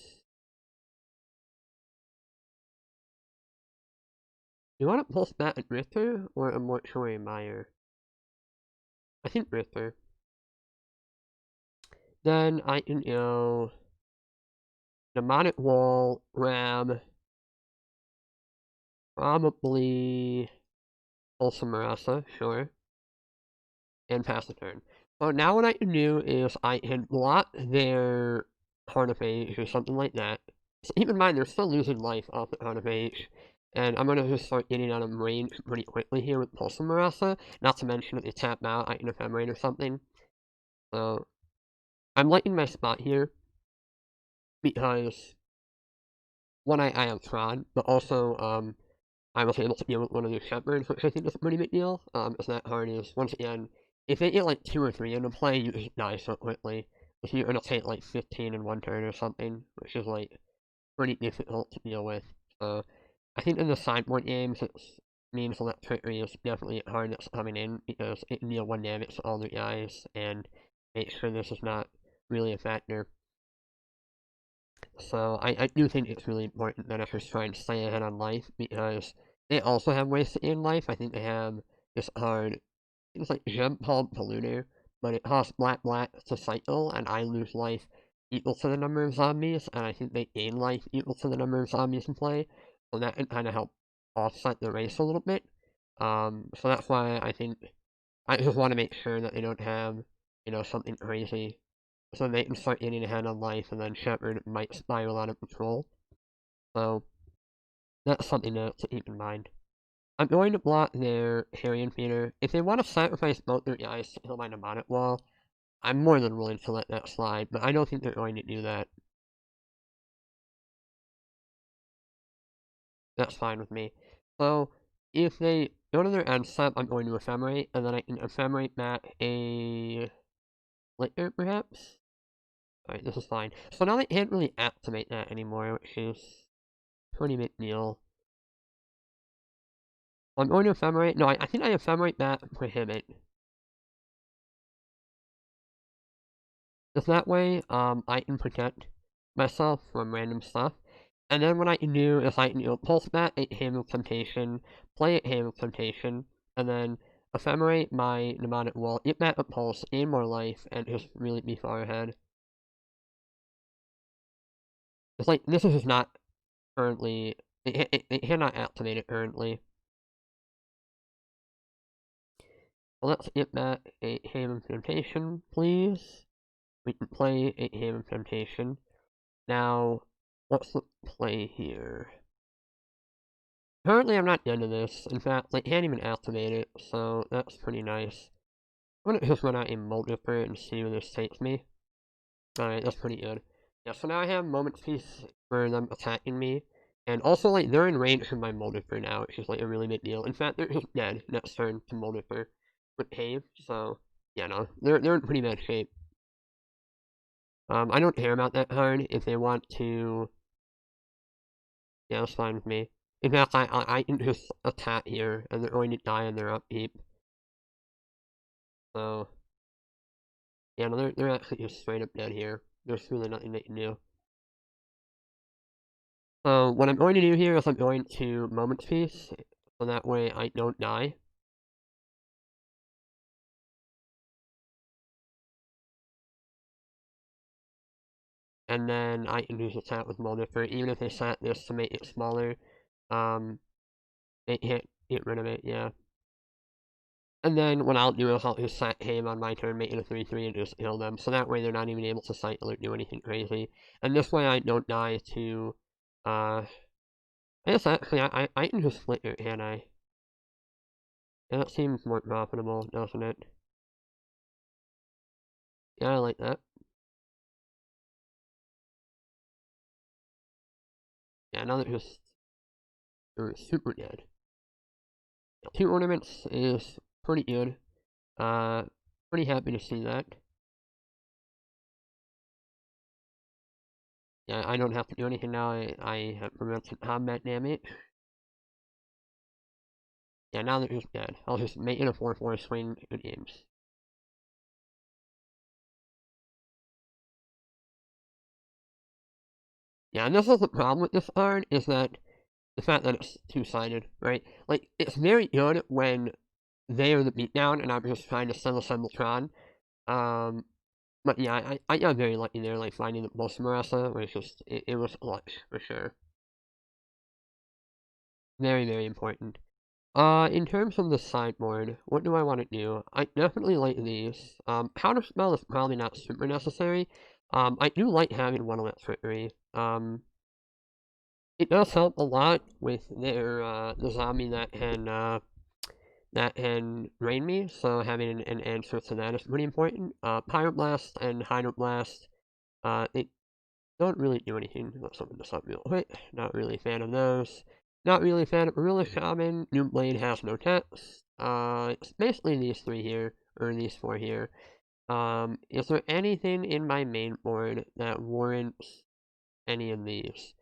You want to pulse that at Richter or a Mortuary Mire? I think Richter. Then I can go Mnemonic Wall, grab probably Pulse Marasa, sure, and pass the turn. So now what I can do is I can block their Heart of Age or something like that. So keep in mind, they're still losing life off the Heart of Age. And I'm going to just start getting out of range pretty quickly here with Pulse Marasa. Not to mention if they tap out, I can Ephemerate or something. So I'm liking my spot here. Because, one, I have Tron, but also, I was able to deal with one of the Shepherds, which I think is a pretty big deal. As that card is, once again, if they get like 2 or 3 into play, you just die so quickly. If you're gonna take like 15 in one turn or something, which is like pretty difficult to deal with. So, I think in the sideboard games, it means that Trickery is definitely a card that's coming in, because it can deal 1 damage to all the guys, and make sure this is not really a factor. So I do think it's really important that if you're trying to stay ahead on life, because they also have ways to gain life. I think they have this card, it's like Gem called Polluter, but it costs black to cycle, and I lose life equal to the number of zombies, and I think they gain life equal to the number of zombies in play, so that can kind of help offset the race a little bit. So that's why I think I just want to make sure that they don't have, something crazy so they can start getting ahead on life, and then Shepard might spiral out of control. So, that's something to keep in mind. I'm going to block their Carrion Feeder. If they want to sacrifice both their guys to kill my Mnemonic Wall, I'm more than willing to let that slide, but I don't think they're going to do that. That's fine with me. So, if they go to their end step, I'm going to Ephemerate, and then I can Ephemerate back a Licker, perhaps? Alright, this is fine. So now they can't really activate that anymore, which is pretty big deal. I'm going to Ephemerate. No, I think I Ephemerate that Prohibit. Because that way, I can protect myself from random stuff. And then what I can do is I can, pulse back a Hand of Temptation, play a Hand of Temptation, and then Ephemerate my Mnemonic Wall, get back a Pulse, gain more life, and just really be far ahead. It's like, this is not currently, it cannot activate it currently. Well, let's get back a Hand of Temptation, please. We can play a Hand of Temptation. Now, what's the play here? Currently, I'm not into this. In fact, I can't even activate it, so that's pretty nice. I'm gonna just run out a Multiplier and see where this takes me. Alright, that's pretty good. Yeah, so now I have Moment's Peace for them attacking me, And also, like, they're in range from my Moldifer now, which is, like, a really big deal. In fact, they're just dead next turn to Moldifer with Cave, so, yeah, no, they're in pretty bad shape. I don't care about that card. If they want to, yeah, that's fine with me. In fact, I can just attack here, and they're going to die in their upkeep. So, yeah, no, they're actually just straight up dead here. There's really nothing they can do. So, what I'm going to do here is I'm going to Moment's Peace, so that way I don't die. And then I can use attack with Moldifer, even if they sat this to make it smaller. They can't get rid of it, yeah. And then what I'll do is I'll just sack him on my turn, make it a 3-3, and just kill them. So that way they're not even able to cycle or do anything crazy. And this way I don't die to, I guess actually I can just split it, can I? That seems more profitable, doesn't it? Yeah, I like that. Yeah, now they're super dead. 2 ornaments is pretty good. Pretty happy to see that. Yeah, I don't have to do anything now. I have prevented combat damage. Yeah, now they're just dead. I'll just make it a 4-4 swing. Good games. Yeah, and this is the problem with this card, is that the fact that it's two-sided, right? Like, it's very good when they are the beatdown and I'm just trying to assemble Tron. But yeah, I got very lucky there, like, finding the most Marissa, where it's just, it was clutch, for sure. Very, very important. In terms of the sideboard, what do I want to do? I definitely like these. Counterspell is probably not super necessary. I do like having one electricity. It does help a lot with their, the zombie that can drain me, so having an answer to that is pretty important. Pyroblast and Hydroblast, they don't really do anything. Let's open this up real quick. Not really a fan of those. Not really a fan of Gorilla Shaman. New Blade has no text. It's basically these 3 here, or these 4 here. Is there anything in my main board that warrants any of these?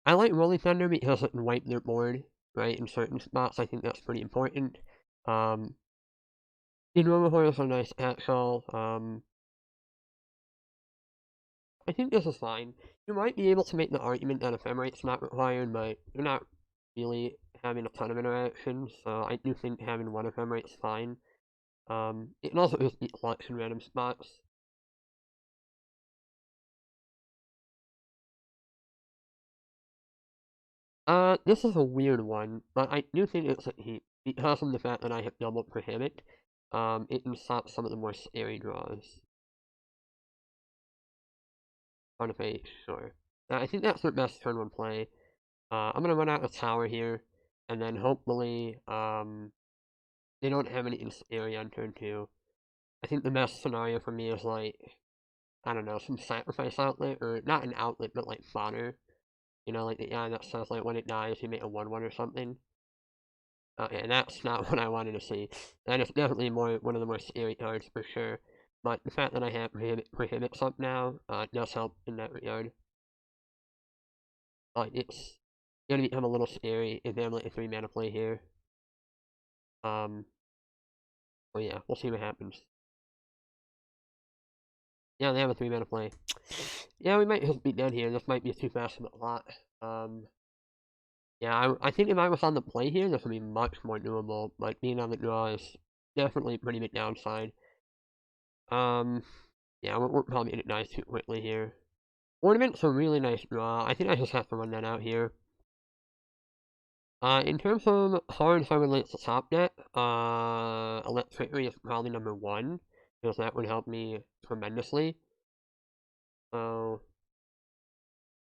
I like Rolling Thunder because it can wipe their board, right, in certain spots. I think that's pretty important. Ignore is a nice actual. I think this is fine. You might be able to make the argument that Ephemerate's not required, but you're not really having a ton of interactions, so I do think having one Ephemerate's fine. It can also just be clutch in random spots. This is a weird one, but I do think it's a heat, because of the fact that I have double Prohibit. It can stop some of the more scary draws. On a page, sure. I think that's their best turn 1 play. I'm gonna run out a tower here, and then hopefully, they don't have any scary on turn 2. I think the best scenario for me is like, I don't know, some sacrifice outlet, or not an outlet, but like fodder. You know, like the guy that says like when it dies you make a 1/1 or something. Okay, that's not what I wanted to see. That is definitely one of the more scary cards for sure. But the fact that I have prohibits up now does help in that regard. Like it's gonna become a little scary if they have like a 3-mana play here. Well yeah, we'll see what happens. Yeah, they have a 3-mana play. Yeah, we might just be dead here. This might be too fast of a lot. Yeah, I think if I was on the play here, this would be much more doable. But being on the draw is definitely a pretty big downside. Yeah, we're probably gonna die too quickly here. Ornament's a really nice draw. I think I just have to run that out here. In terms of cards I would like to top deck, Electricity is probably number 1, because that would help me tremendously. So,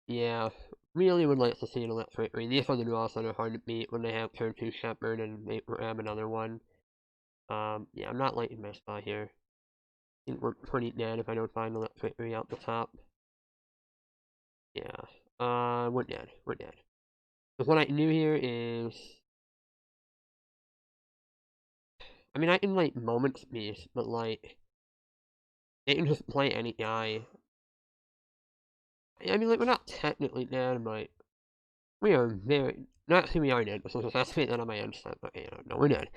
yeah, really would like to see an Electricity. These are the draws that are hard to beat when they have turn 2 Shepherd and they grab another one. Yeah, I'm not liking my spot here. I think we're pretty dead if I don't find Electricity out the top. Yeah, we're dead. We're dead. Because what I can do here is, I mean, I can, like, moment space, but, like, they can just play any guy. I mean, like, we're not technically dead, but we are very, not who we are dead, so just estimate that on my end step, but, no, we're dead.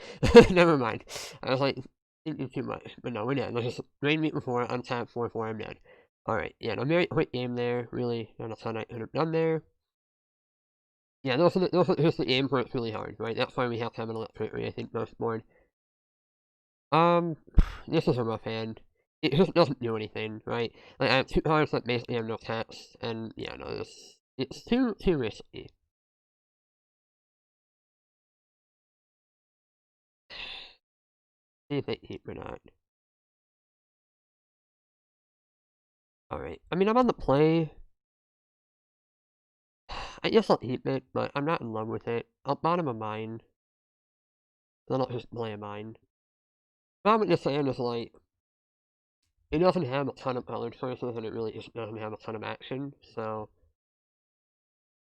Never mind. I was, like, thinking too much, but no, we're dead. Let's just raid meet before, untap 4-4, I'm dead. Alright, yeah, no, very quick game there, really, not a ton I could have done there. Yeah, those are just the games where it's really hard, right? That's why we have to have an electric ray, I think, most board. Um, this is a rough hand. It just doesn't do anything, right? Like, I have 2 cards that basically have no text, and yeah, no, it's too risky. See if they keep or not. Alright, I mean, I'm on the play. I guess I'll keep it, but I'm not in love with it. I'll bottom a mine. Then I'll just play a mine. Problem with this hand is, like, it doesn't have a ton of color choices, and it really just doesn't have a ton of action, so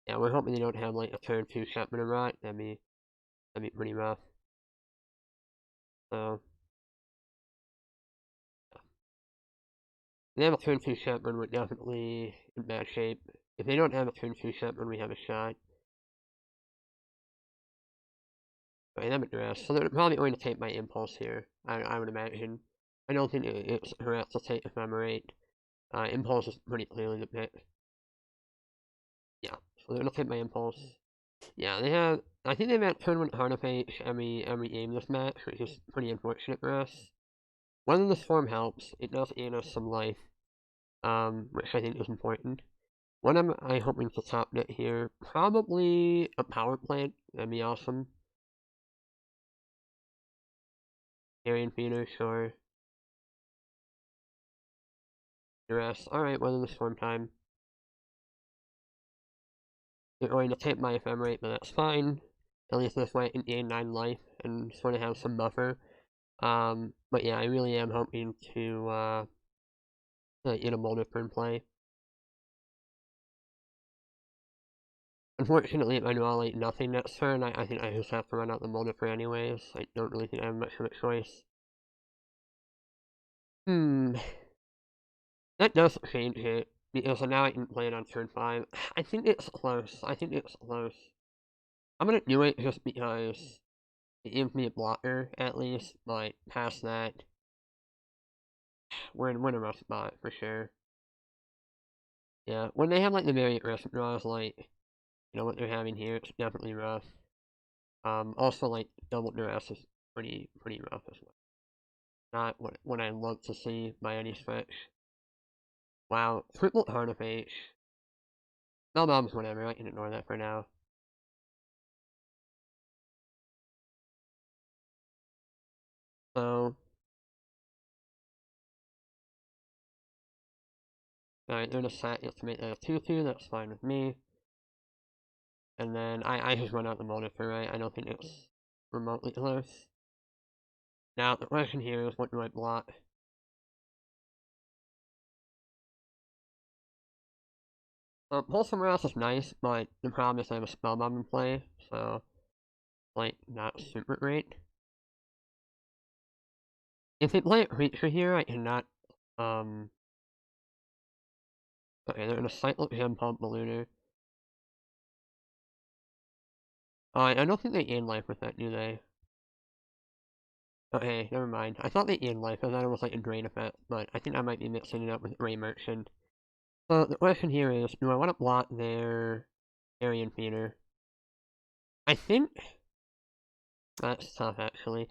yeah, we're hoping they don't have, like, a turn 2 Shepard and Rot. That'd be pretty rough. So, yeah. If they have a turn 2 Shepard, we're definitely in bad shape. If they don't have a turn 2 Shepard, we have a shot. But they have a dress, so they're probably going to take my impulse here, I would imagine. I don't think it's correct to take Ephemerate. Impulse is pretty clearly the pick. Yeah, so they're gonna take my impulse. Yeah, they have. I think they've had turn 1 Harnifate every game this match, which is pretty unfortunate for us. When the storm helps, it does gain us some life, which I think is important. What am I hoping to top net here? Probably a power plant. That'd be awesome. Carrion feeder, sure. Duress. Alright, weather the storm time. They're going to take my ephemerate, but that's fine. At least this way I can gain 9 life and sort of have some buffer. But yeah, I really am hoping to get a Moldifer in play. Unfortunately, if I do all nothing next turn, I think I just have to run out the Moldifer anyways. I don't really think I have much of a choice. That does change it, because now I can play it on turn 5. I think it's close. I'm gonna do it just because it gives me a blocker, at least, but past that, we're in a rough spot, for sure. Yeah, when they have, like, the very aggressive draws, like, what they're having here, it's definitely rough. Also, like, double duress is pretty rough as well. Not what I love to see by any stretch. Wow, triple Harnifate. No bombs, whatever, I can ignore that for now. So, alright, they're gonna set it to make that a 2-2, that's fine with me. And then I just run out the Moldifer, right? I don't think it's remotely close. Now, the question here is, what do I block? Pulse from Wrath is nice, but the problem is I have a spell bomb in play, so, like, not super great. If they play a creature here, I cannot, okay, they're gonna cycle him, pump Ballooner. I don't think they gain life with that, do they? Okay, never mind. I thought they gained life, I thought it was like a drain effect, but I think I might be mixing it up with Ray Merchant. So the question here is, do I want to block their Aryan Feeder? I think that's tough, actually.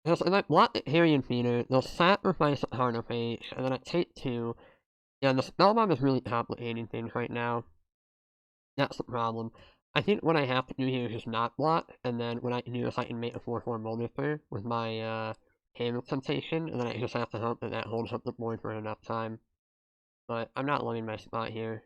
Because if I block the Aryan Feeder, they'll sacrifice Harnifate, and then I take 2. Yeah, the Spellbomb is really complicating things right now. That's the problem. I think what I have to do here is just not block, and then what I can do is I can make a 4-4 Moldifer with my Hand of Temptation, and then I just have to hope that that holds up the board for enough time. But I'm not loving my spot here.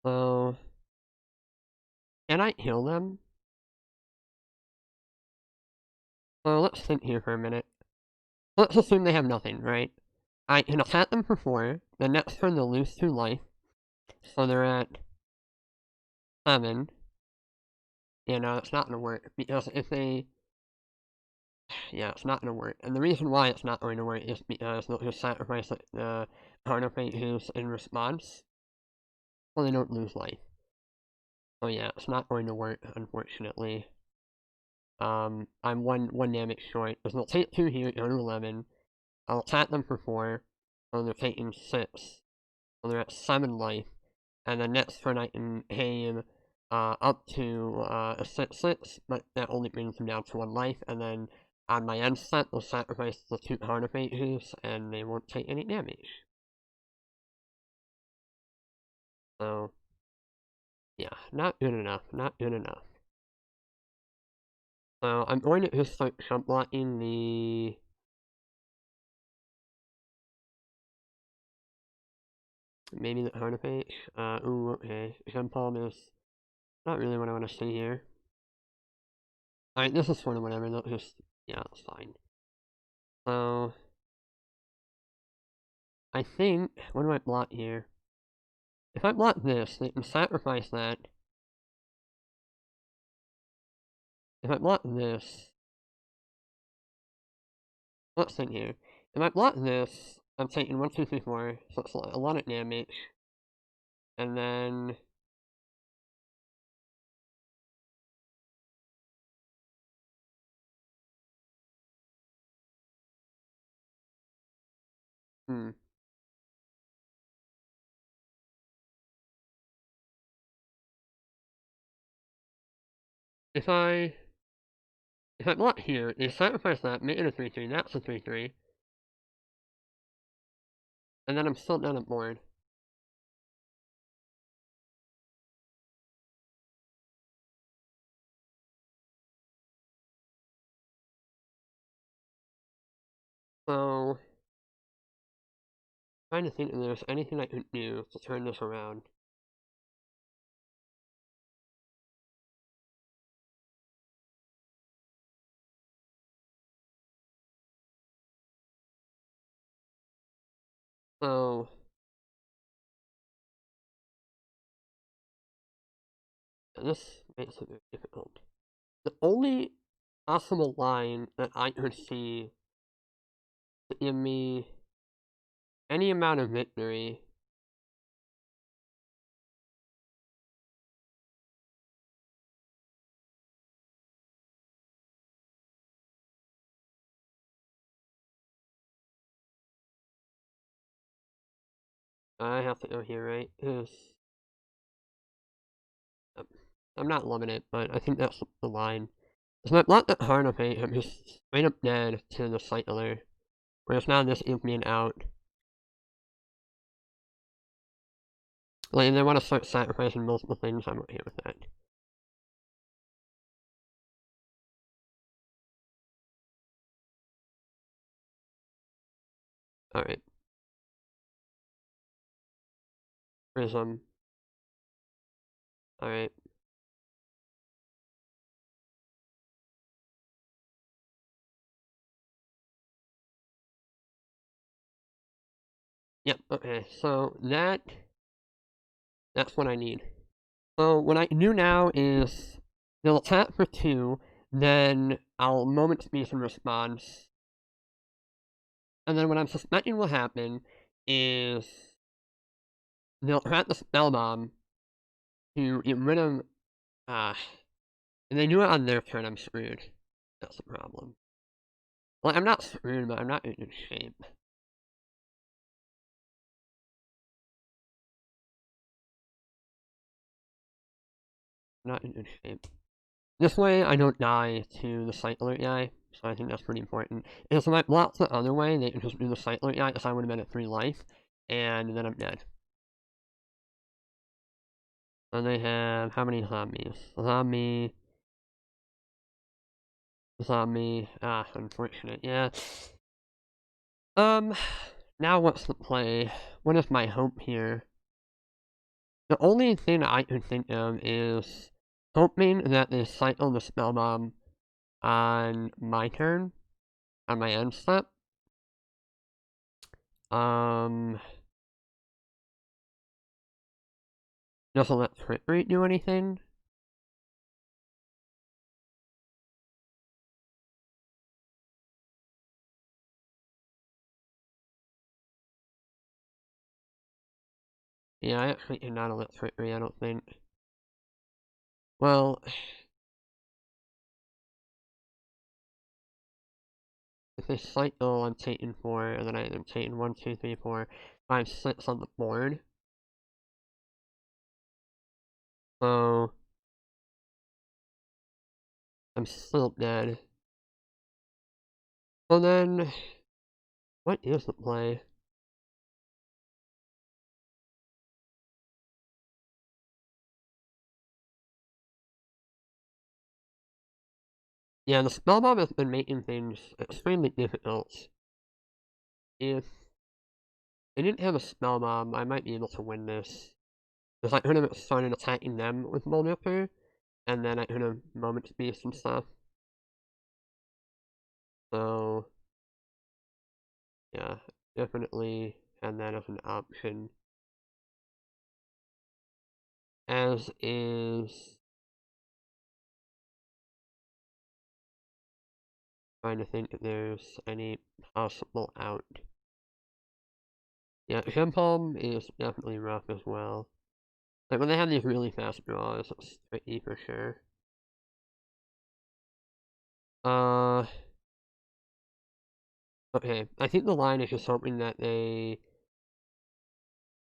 So, can I kill them? So let's think here for a minute. Let's assume they have nothing, right? I can attack them for 4, the next turn they'll lose 2 life, so they're at 7. Yeah, no, it's not gonna work, because if they... Yeah, it's not gonna work. And the reason why it's not going to work is because they'll just sacrifice the Ornament who's in response, so they don't lose life. So yeah, it's not going to work, unfortunately. I'm one damage short, because they'll take 2 here, go to 11. I'll attack them for 4, so they're taking 6. So they're at 7 life. And then next turn I can aim up to a 6/6, but that only brings them down to 1 life, and then on my end set, they'll sacrifice the 2 Ornament hooves, and they won't take any damage. So, yeah, not good enough, not good enough. So I'm going to just start jump blocking the... Maybe the Ornament. Ooh, okay. Jump palm is not really what I want to see here. Alright, this is sort of whatever, they'll just... Yeah, that's fine. So... I think... What do I block here? If I block this, they can sacrifice that. If I block this... Let's think here. If I block this, I'm taking 1, 2, 3, 4, so it's a lot of damage. And then... If I block here, they sacrifice that, make it a 3/3, that's a 3/3. And then I'm still down at board. So... Trying to think if there's anything I could do to turn this around. So... This makes it very difficult. The only possible line that I could see to give me any amount of victory I have to go here, right? I'm not loving it, but I think that's the line. It's not that hard of I'm just straight up dead to the cycler. Whereas now this is me an out. Like, they want to start sacrificing multiple things, I'm okay with that. Alright. Prism. Alright. Yep, okay, so that's what I need. So what I can do now is they'll attack for 2, then I'll moment speed in response. And then what I'm suspecting will happen is they'll crack the spell bomb to get rid of and they do it on their turn, I'm screwed. That's the problem. Well, I'm not screwed, but I'm not in good shape. Not in good shape. This way, I don't die to the Sight Alert guy, so I think that's pretty important. Because if I block the other way, they can just do the Sight Alert guy, because I would have been at 3 life, and then I'm dead. And they have, how many zombies? Zombie, unfortunate, yeah. Now what's the play? What is my hope here? The only thing I can think of is hoping that they cycle the spell bomb on my turn, on my end step. Doesn't let crit rate do anything. Yeah, I actually cannot let crit rate, I don't think. Well, if they cycle, I'm taking 4, and then I'm taking 1, 2, 3, 4, 5, 6 on the board. So, I'm still dead. So then, what is the play? Yeah, the spell bomb has been making things extremely difficult. If they didn't have a spell bomb, I might be able to win this. Because I could have started attacking them with Mulnipper, and then I could have Moment Beast and stuff. So, yeah, definitely had that as an option. As is... trying to think if there's any possible out. Yeah, Shempalm is definitely rough as well. Like, when they have these really fast draws, it's tricky for sure. Okay, I think the line is just hoping that they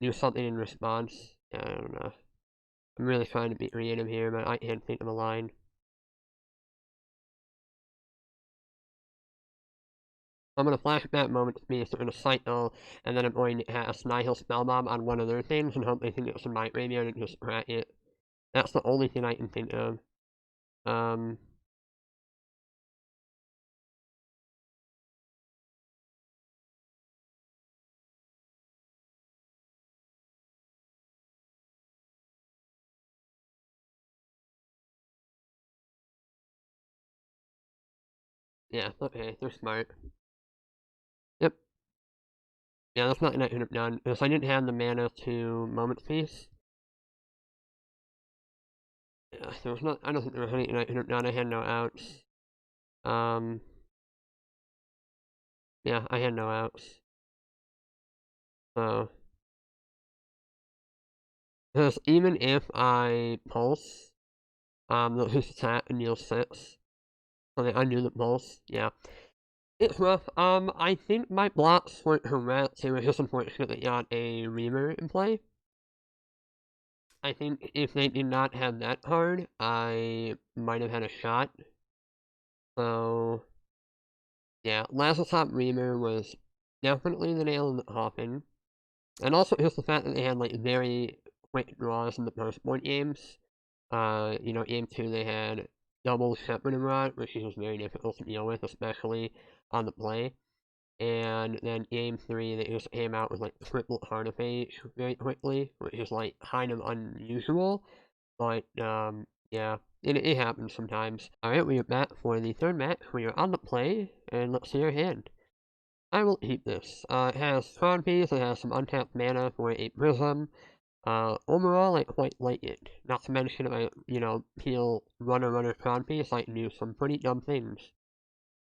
do something in response. Yeah, I don't know. I'm really trying to be creative here, but I can't think of a line. I'm gonna flash that moment to me, so I'm gonna cycle, and then I'm going to cast Nihil Spellbomb on one of their things, and hope they think it's a Might Rapier and just crack it. That's the only thing I can think of. Yeah, okay, they're smart. Yep. Yeah, that's nothing I could have done, because I didn't have the mana to Moment Piece. Yeah, there was not, I don't think there was anything I could have done, I had no outs. Yeah, I had no outs. So, because even if I pulse, they'll just attack and deal 6. So they undo the pulse, yeah. It's rough. I think my blocks weren't correct. It was just unfortunate that got a Reaver in play. I think if they did not have that card, I might have had a shot. So, yeah, Lazartop Reaver was definitely the nail in the coffin. And also just the fact that they had, like, very quick draws in the post-board games. Game 2 they had double Shepherd and Rod, which is very difficult to deal with, especially on the play. And then game 3 they just came out with like triple Carnifage very quickly, which is like kind of unusual, but yeah, it happens sometimes. Alright, we are back for the third match. We are on the play, and let's see our hand. I will keep this. It has Tron piece, it has some untapped mana for a Prism. Overall, I quite like it. Not to mention, if I, peel Runner Tron piece, I can do some pretty dumb things.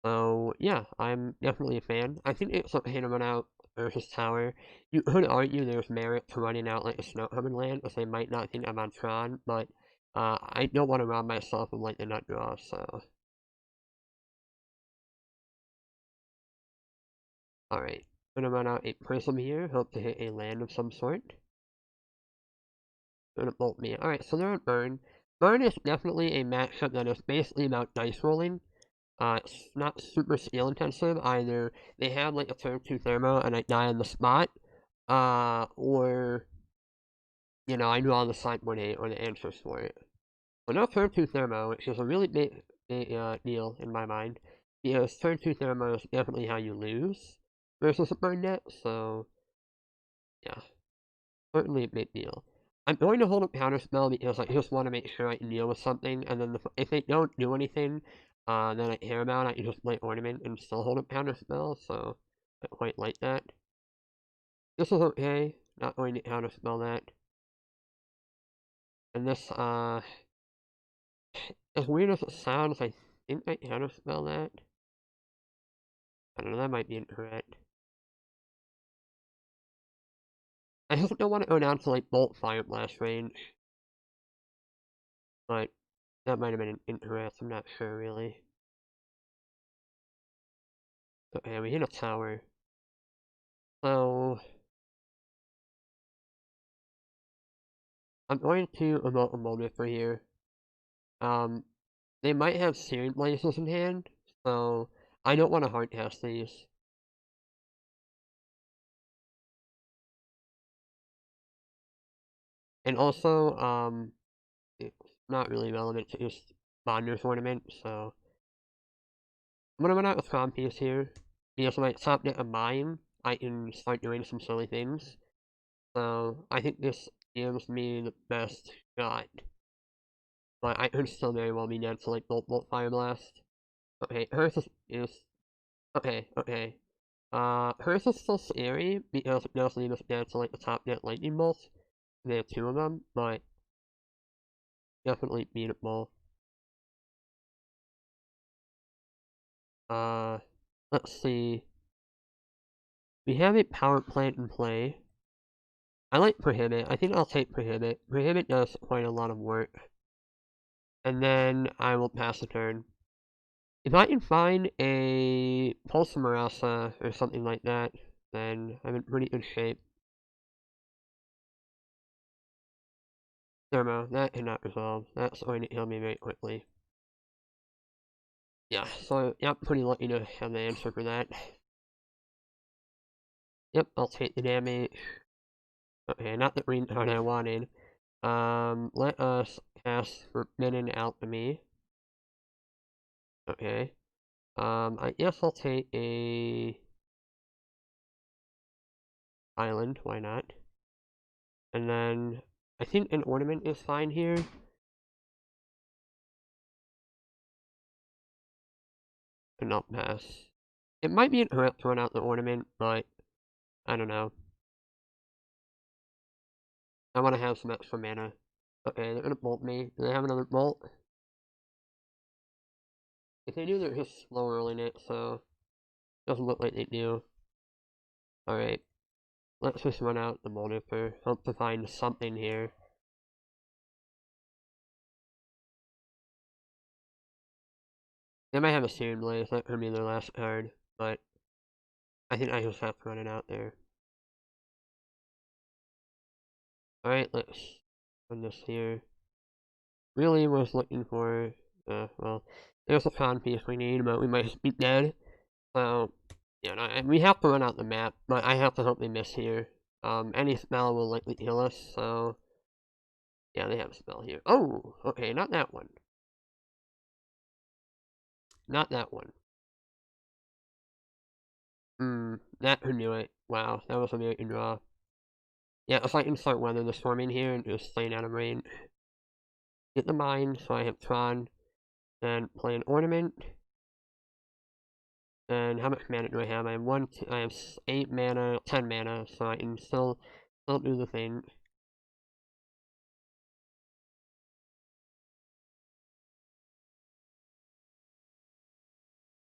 So, yeah, I'm definitely a fan. I think it's okay to run out versus Tower. You could argue there's merit to running out like a Snow Coming land, because they might not think I'm on Tron, but I don't want to rob myself of like the nut draw, so. Alright, gonna run out a Prism here, hope to hit a land of some sort. Gonna bolt me. Alright, so they're on Burn. Burn is definitely a matchup that is basically about dice rolling. It's not super skill intensive either. They have like a turn 2 thermo and I die on the spot. Or, I do all the sideboard 8 or the answers for it. But no turn 2 thermo, which is a really big deal in my mind. Because turn 2 thermo is definitely how you lose versus a burn net, so yeah, certainly a big deal. I'm going to hold a counter spell because I just want to make sure I can deal with something, and then if they don't do anything that I care about, I can just play Ornament and still hold a counter spell, so I quite like that. This is okay, not going to counter spell that. And this, as weird as it sounds, I think I counter spell that. I don't know, that might be incorrect. I just don't want to go down to like Bolt Fire Blast range, but that might have been incorrect, I'm not sure really. Okay, we hit a tower. So, I'm going to emote a moment for here. They might have Searing Blazes in hand, so I don't want to hard cast these. And also, it's not really relevant to just Bonder's Ornament, so I'm gonna run out with Tron piece here. Because when I top deck a mine, I can start doing some silly things. So I think this gives me the best shot. But I could still very well be dead to like Bolt Fire Blast. Okay, hers is okay. Hers is still scary because it does leave us dead to like the top deck lightning bolts. They have two of them, but definitely beatable. Uh, let's see. We have a power plant in play. I like Prohibit. I think I'll take Prohibit. Prohibit does quite a lot of work. And then I will pass a turn. If I can find a Pulse Marasa or something like that, then I'm in pretty good shape. Thermo, that cannot resolve. That's going to kill me very quickly. Yeah, so, yep, pretty lucky to have the answer for that. Yep, I'll take the damage. Okay, not the green card I wanted. Let us cast Forbidden Alchemy. Okay. I guess I'll take a island, why not? And then, I think an ornament is fine here. And not pass. It might be incorrect to run out the ornament, but I don't know. I want to have some extra mana. Okay, they're gonna bolt me. Do they have another bolt? If they do, they're just slow rolling it, so doesn't look like they do. Alright, let's just run out the Molnifer. Hope to find something here. They might have a Searing Blaze, that could be their last card, but I think I just have to run it out there. Alright, let's run this here. Really was looking for, well, there's a Tron piece we need, but we might just be dead. So, yeah, no, we have to run out the map, but I have to hope they miss here. Any spell will likely kill us, so... Yeah, they have a spell here. Oh, okay, not that one. Not that one. That could do it. Wow, that was a very good draw. Yeah, if I can start weathering the storm in here and just staying out of rain. Get the mine, so I have Tron. Then play an ornament. And how much mana do I have? I have I have 8 mana, 10 mana, so I can still do the thing.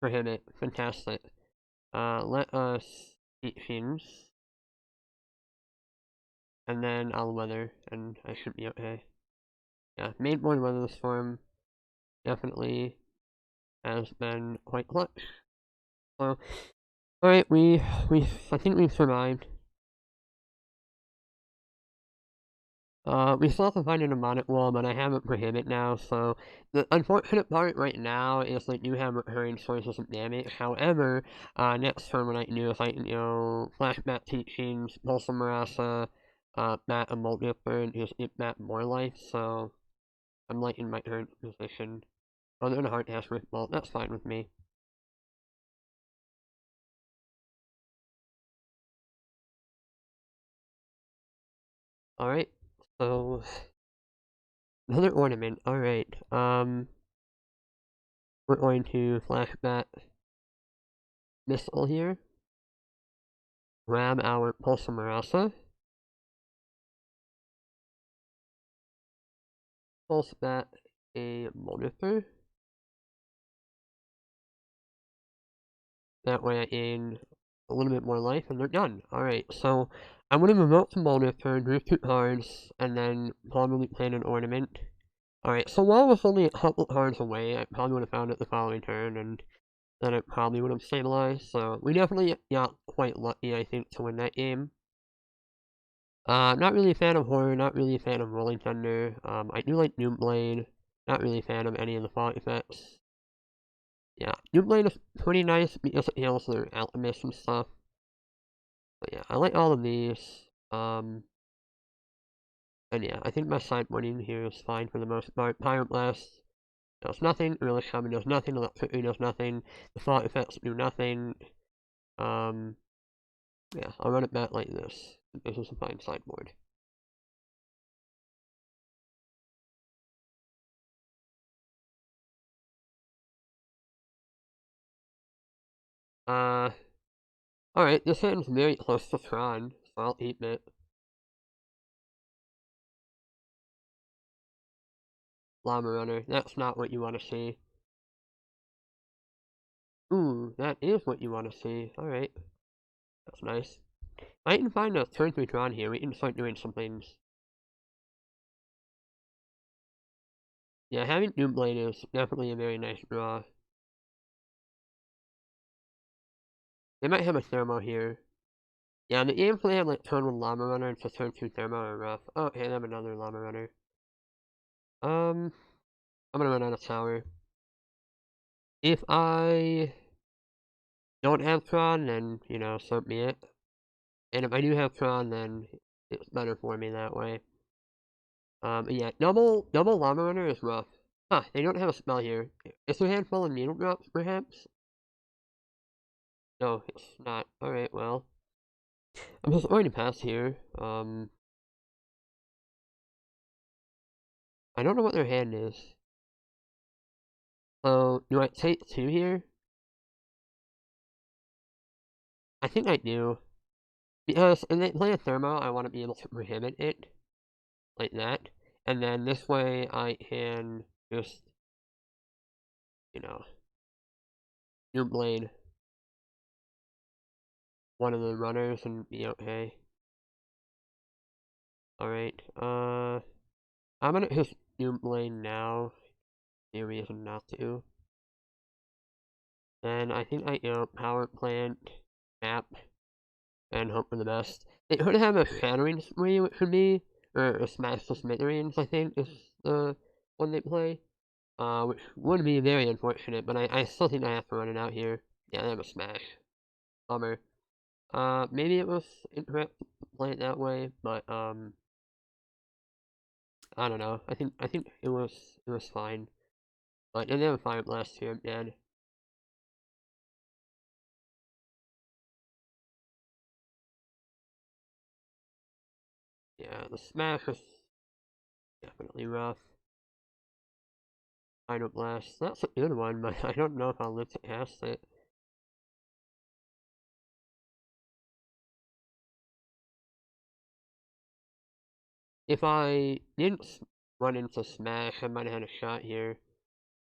Prohibit, fantastic. Let us eat things. And then I'll weather, and I should be okay. Yeah, main board weather storm definitely has been quite clutch. So, alright, I think we've survived. We still have to find a mnemonic wall, but I have it Prohibit now, so the unfortunate part right now is like you have recurring sources of damage. However, next turn what I can do is I can, flashback teachings, Pulse Marasa, Bat a Multifer, and just give Bat more life, so I'm liking my current position. Oh, they're in a hard task with Bolt, that's fine with me. Alright, So another ornament. Alright. We're going to flash that missile here. Grab our Pulsar Marasa. Pulse that a monitor. That way I gain a little bit more life and they're done. Alright, so I'm going to remote the monitor, drew 2 cards, and then probably plan an ornament. Alright, so while I was only a couple cards away, I probably would have found it the following turn, and then it probably would have stabilized. So we definitely got quite lucky, I think, to win that game. Not really a fan of Horror, not really a fan of Rolling Thunder. I do like Doom Blade, not really a fan of any of the fog effects. Yeah, Doom Blade is pretty nice because it heals their alchemists and stuff. But yeah, I like all of these. And yeah, I think my sideboarding here is fine for the most part. Pyroblast does nothing, Really Shaman does nothing, Electricity does nothing, the fog effects do nothing. Yeah, I'll run it back like this. This is a fine sideboard. Alright, this hand's very close to Tron, so I'll keep it. Llama Runner, that's not what you want to see. Ooh, that is what you want to see. Alright, that's nice. I can find a turn 3 Tron here, we can start doing some things. Yeah, having Doom Blade is definitely a very nice draw. They might have a Thermo here. Yeah, the games they have like turn 1 Llama Runner and turn 2 Thermo are rough. Oh, okay, they have another Llama Runner. I'm gonna run out of tower. If I don't have Tron, then, you know, so be it. And if I do have Tron, then it's better for me that way. Yeah, double Llama Runner is rough. Huh, they don't have a spell here. Is there a handful of needle drops, perhaps? No, it's not. Alright, well. I'm just going to pass here. I don't know what their hand is. So, do I take 2 here? I think I do. Because if they play a Thermo, I want to be able to prohibit it. Like that. And then this way I can just, you know, Doom Blade one of the runners and be okay. Alright, I'm gonna just Doom Blade now. No reason not to. And I think I, power plant, map, and hope for the best. It could have a shattering spree, which would be, or a smash to smithereens, I think, is the one they play. Which would be very unfortunate, but I still think I have to run it out here. Yeah, they have a smash. Bummer. Maybe it was incorrect to play it that way, but, I don't know. I think it was fine. But they have a fire blast here, I'm dead. Yeah, the smash is definitely rough. Fire blast, that's a good one, but I don't know if I'll live to cast it. If I didn't run into smash, I might have had a shot here.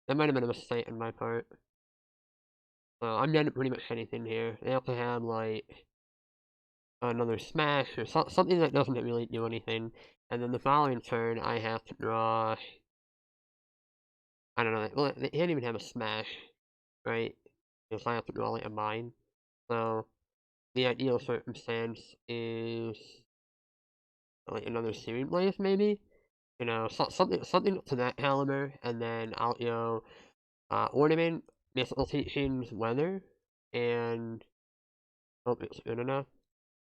That might have been a mistake on my part. So I'm dead at pretty much anything here. They have to have like another smash or something that doesn't really do anything. And then the following turn, I have to draw. I don't know. Well, they can't even have a smash, right? Because I have to draw like a mine. So the ideal circumstance is like another Searing Blaze, maybe. You know, something to that caliber, and then I'll Ornament, Mystical Teachings, Weather, and hope it's good enough.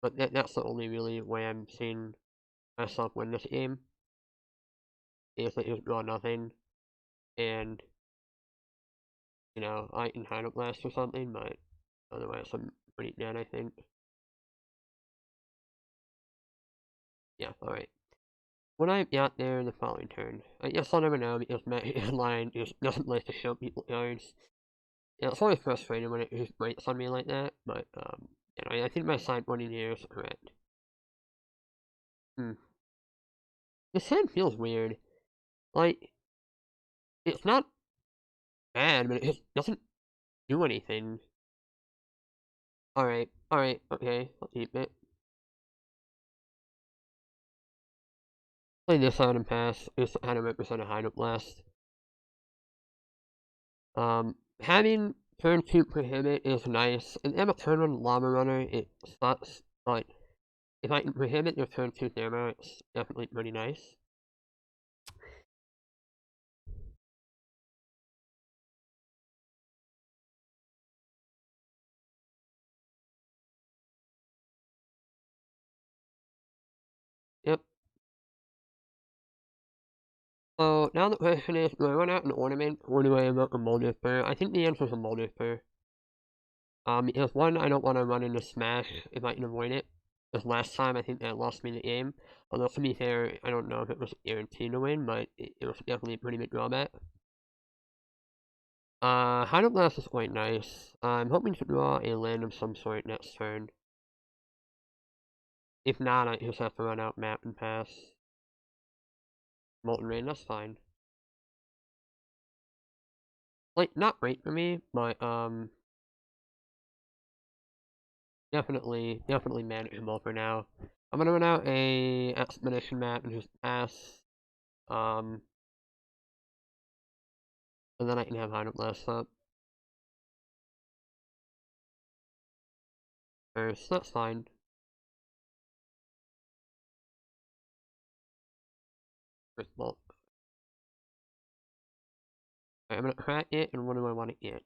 But that's the only really way I'm seeing myself win this game. Is that you draw nothing, and you know I can Tidal Blast or something, but otherwise I'm pretty dead, I think. Yeah, alright. when I got there the following turn. I guess I'll never know because my line just doesn't like to show people cards. Yeah, it's always frustrating when it just breaks on me like that, but, I think my sideboarding here is correct. Hmm. This hand feels weird. Like, it's not bad, but it just doesn't do anything. Alright, okay, I'll keep it. Play this out and pass. This how to represent a Hydro Blast. Having turn 2 prohibit is nice. And if a turn 1 Llama Runner, it sucks, but if I can prohibit your turn 2 Thermo, it's definitely pretty nice. Yep. So now the question is, do I run out an Ornament, or do I invoke a Moldifer? I think the answer is a Moldifer. Because one, I don't want to run into Smash if I can avoid it. Because last time, I think that lost me the game. Although, to be fair, I don't know if it was guaranteed to win, but it was definitely a pretty big drawback. Hydro Blast is quite nice. I'm hoping to draw a land of some sort next turn. If not, I just have to run out Map and pass. Molten Rain, that's fine. Like, not great for me, but, definitely manageable for now. I'm gonna run out a Expedition map and just pass. And then I can have Hydro Blast up. First, that's fine. First bolt. Alright, I'm gonna crack it, and what do I want to get?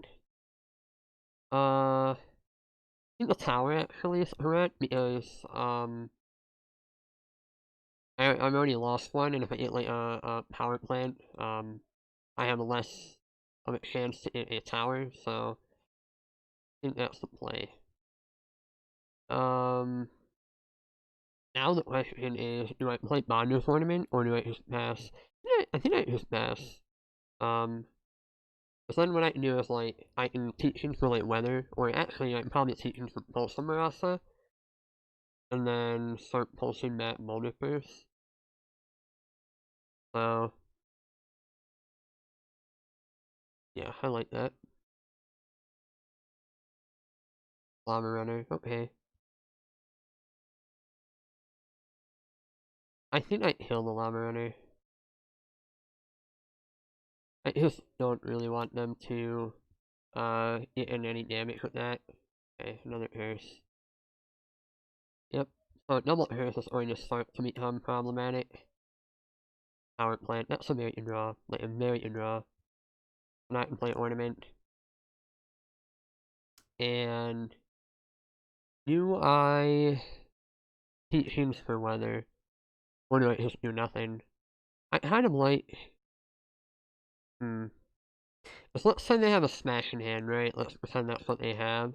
I think the tower actually is correct, because, I've already lost one, and if I get like a power plant, I have less of a chance to get a tower, so I think that's the play. Now the question is, do I play Bonder's Ornament, or do I just pass? Yeah, I think I just pass. Because then what I can do is, like, I can teach him for, like, weather, or actually, I can probably teach him for Pulse Marasa, and then start pulsing that Molder first. So, yeah, I like that. Lava Runner, okay. I think I kill the Lava Runner. I just don't really want them to get in any damage with that. Okay, another curse. Yep. So double curse is going to start to become problematic. Power plant, that's a very good draw. Like a very good draw. And I can play Ornament. And do I teach him for weather? Or do I just do nothing? I kind of like let's say they have a smash in hand, right? Let's pretend that's what they have.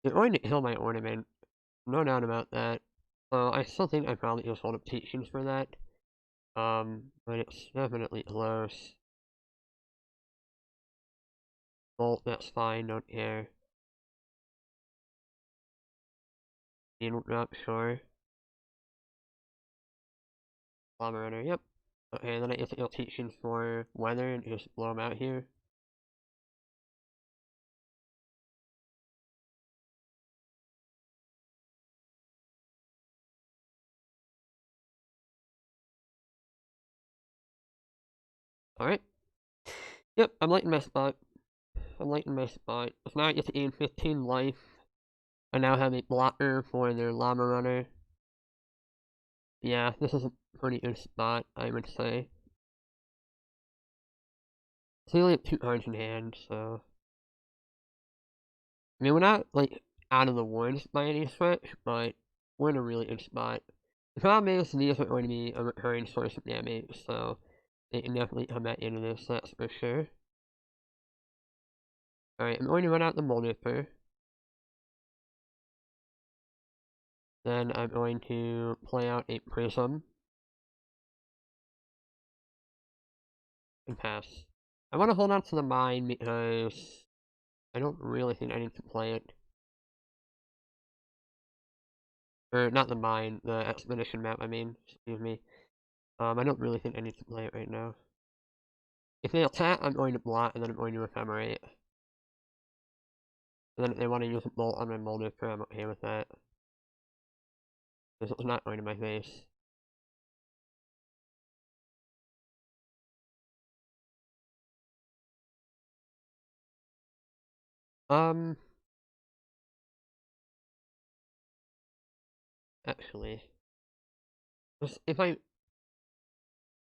They're going to kill my Ornament. No doubt about that. So I still think I probably just want to teach him for that. But it's definitely close. Bolt, that's fine, don't care. Needle drop, sure. Bomber runner, yep. Okay, then I guess I'll teach him for weather and just blow him out here. Alright. Yep, I'm liking my spot. I'm liking my spot. So now I get to gain 15 life. I now have a blocker for their llama runner. Yeah, this is a pretty good spot, I would say. So we only have 2 cards in hand, so... I mean, we're not, like, out of the woods by any stretch, but we're in a really good spot. The problem is, these are going to be a recurring source of damage, so they can definitely come back into this, that's for sure. Alright, I'm going to run out the Moldifer. Then I'm going to play out a Prism. and pass. I want to hold on to the mine because I don't really think I need to play it. Or, not the mine, the expedition map, I mean. Excuse me. I don't really think I need to play it right now. If they attack, I'm going to block, and then I'm going to ephemerate. And then if they want to use a bolt on my Moldifer, I'm okay with that. Because it's not going to my face. Actually. If I...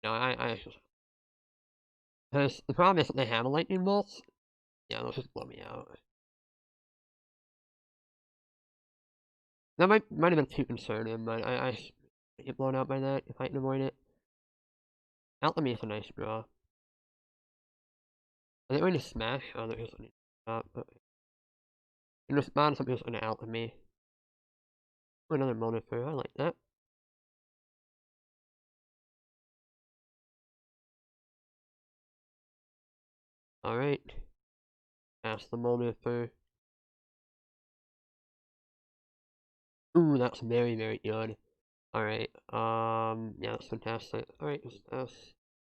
No, I just... Because the problem is that they have a lightning bolt. Yeah, they'll just blow me out. That might have been too concerning, but I get blown out by that if I can avoid it. Alchemy is a nice draw. Are they going to smash? Oh, they're just going to stop. In response, I'm just going to alchemy. Another Moldifer, I like that. Alright. Pass the Moldifer. Ooh, that's very, very good. Alright, yeah, that's fantastic. Alright,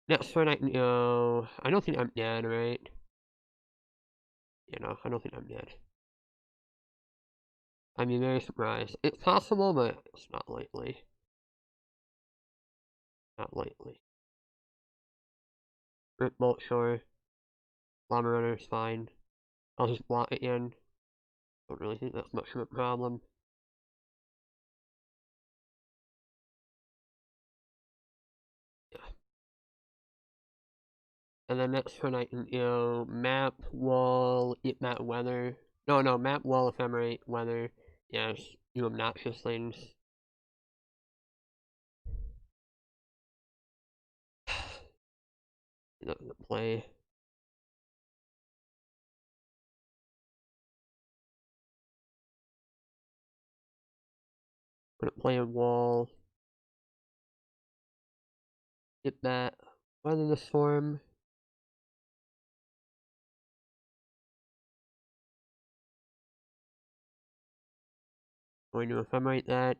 next turn I can go... I don't think I'm dead, right? You know, I don't think I'm dead. I'd be very surprised. It's possible, but it's not likely. Not likely. Rip Bolt, sure. Llama Runner's fine. I'll just block it again. Don't really think that's much of a problem. Yeah. And then next turn I can go map, wall, map, weather. No, map, wall, ephemerate, weather. Yes, you obnoxious things. The play. Gonna play a wall. Get that. Weather the storm. Going to ephemerate that.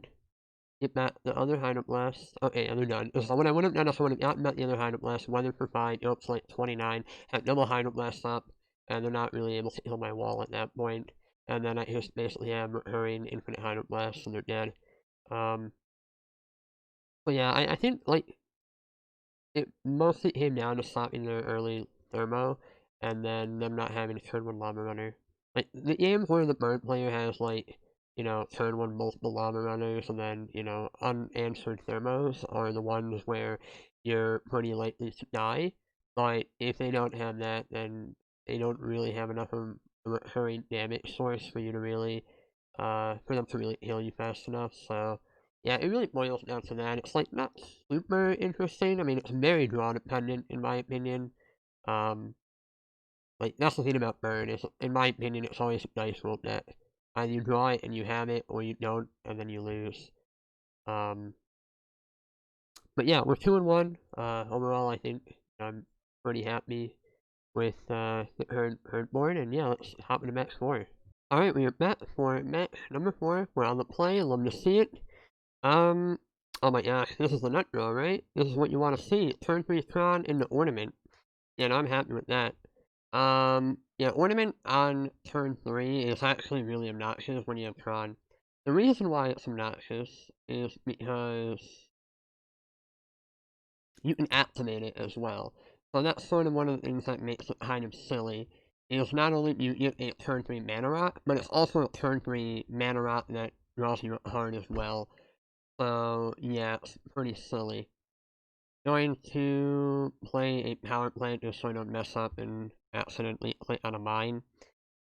Get back the other Hideout Blast. Okay, and they're done. So what I would have done is I would have gotten back the other Hideout Blast, weather for 5, up to like 29, had double Hideout Blast up, and they're not really able to kill my wall at that point. And then I just basically have Hurrying Infinite Hideout Blast, and they're dead. But yeah, I think, like, it mostly came down to stopping their early Thermo, and then them not having a turn 1 Llama Runner. Like, the games where the bird player has, like, you know, turn 1 multiple Llama Runners, and then, you know, unanswered Thermos are the ones where you're pretty likely to die. But if they don't have that, then they don't really have enough of a recurring damage source for you to really, for them to really heal you fast enough, so... Yeah, it really boils down to that. It's like not super interesting. I mean, it's very draw dependent in my opinion. Like that's the thing about Burn is, in my opinion, it's always a dice roll that either you draw it and you have it, or you don't and then you lose. But yeah, we're 2-1. Overall, I think I'm pretty happy with the herd board, and yeah, let's hop into match 4. All right, we are back for match number 4. We're on the play. Love to see it. Oh my gosh, this is the nut draw, right? This is what you want to see. Turn 3 Tron into Ornament. Yeah, and I'm happy with that. Yeah, Ornament on turn 3 is actually really obnoxious when you have Tron. The reason why it's obnoxious is because you can activate it as well. So that's sort of one of the things that makes it kind of silly. Is not only do you get a turn 3 mana rock, but it's also a turn 3 mana rock that draws you a card as well. So, yeah, it's pretty silly. Going to play a power plant just so I don't mess up and accidentally click on a mine.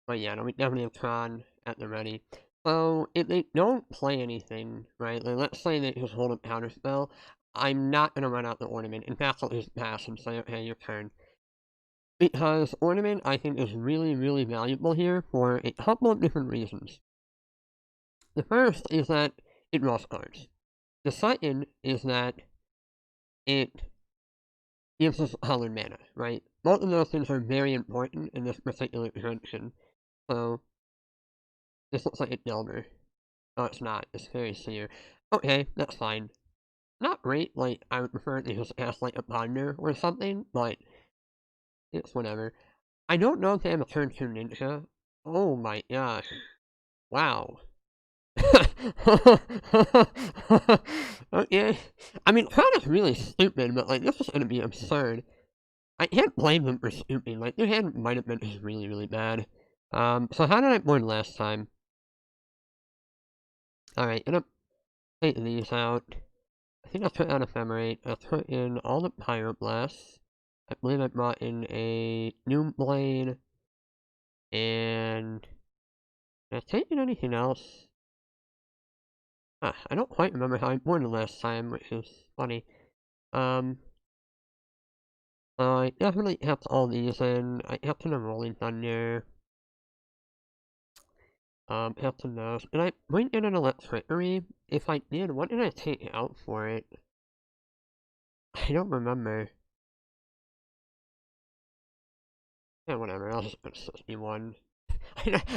But yeah, no, we definitely have Tron at the ready. So, if they don't play anything, right, like let's say they just hold a counter spell, I'm not going to run out the Ornament. In fact, I'll just pass and say, okay, your turn. Because Ornament, I think, is really, really valuable here for a couple of different reasons. The first is that it draws cards. The second is that it gives us colored mana, right? Both of those things are very important in this particular junction. So, this looks like a Delver. No, it's not. It's very Seer. Okay, that's fine. Not great, like, I would prefer to just cast, like, a Ponder or something, but it's whatever. I don't know if they have a turn 2 Ninja. Oh my gosh. Wow. Okay. I mean, Tron is really stupid, but, like, this is gonna be absurd. I can't blame them for stupid. Like, their hand might have been just really, really bad. So how did I win last time? Alright, gonna take these out. I think I put out Ephemerate. I put in all the Pyroblasts. I believe I brought in a Noon Blade. And did I take in anything else? I don't quite remember how I won the last time, which is funny. So I definitely kept all these in. I kept in a Rolling Thunder. Kept in those. Did I bring in an Electricity? If I did, what did I take out for it? I don't remember. Yeah, whatever, I'll just put 61.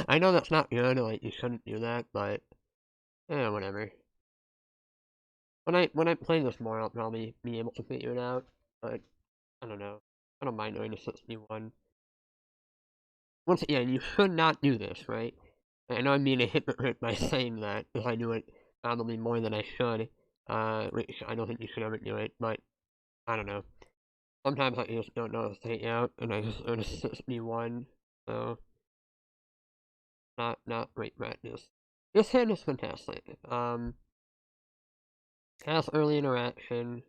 I know that's not good, like, you shouldn't do that, but, yeah, whatever. When I play this more, I'll probably be able to figure it out, but, I don't know. I don't mind doing the 61. Once again, you should not do this, right? I know I'm being a hypocrite by saying that, because I do it probably more than I should, which I don't think you should ever do it, but, I don't know. Sometimes I just don't know what to take out, and I just earn a 61, so... Not great practice. This hand is fantastic. Has early interaction.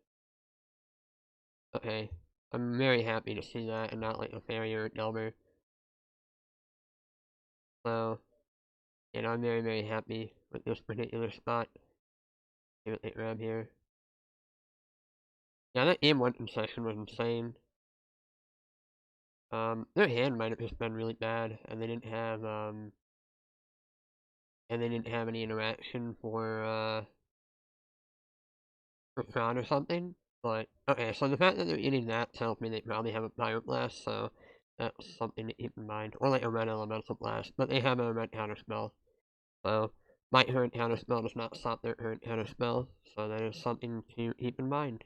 Okay. I'm very happy to see that and not like a Fairy or a Delver. So, you know, I'm very, very happy with this particular spot. Give it a grab here. Yeah, that game 1 concession was insane. Their hand might have just been really bad, and they didn't have, any interaction for Tron or something. But, okay, so the fact that they're eating that tells me they probably have a Pyroblast, so that's something to keep in mind. Or like a Red Elemental Blast, but they have a Red Counterspell. So, my current Counterspell does not stop their current Counterspell, so that is something to keep in mind.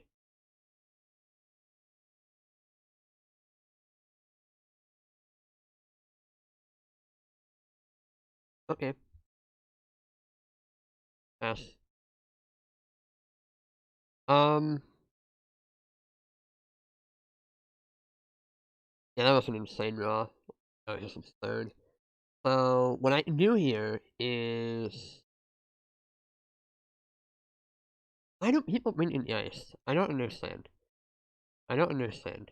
Okay. Pass. Yeah, that was an insane draw. That was just absurd. So, what I can do here is... Why don't people bring in Ice? I don't understand. I don't understand.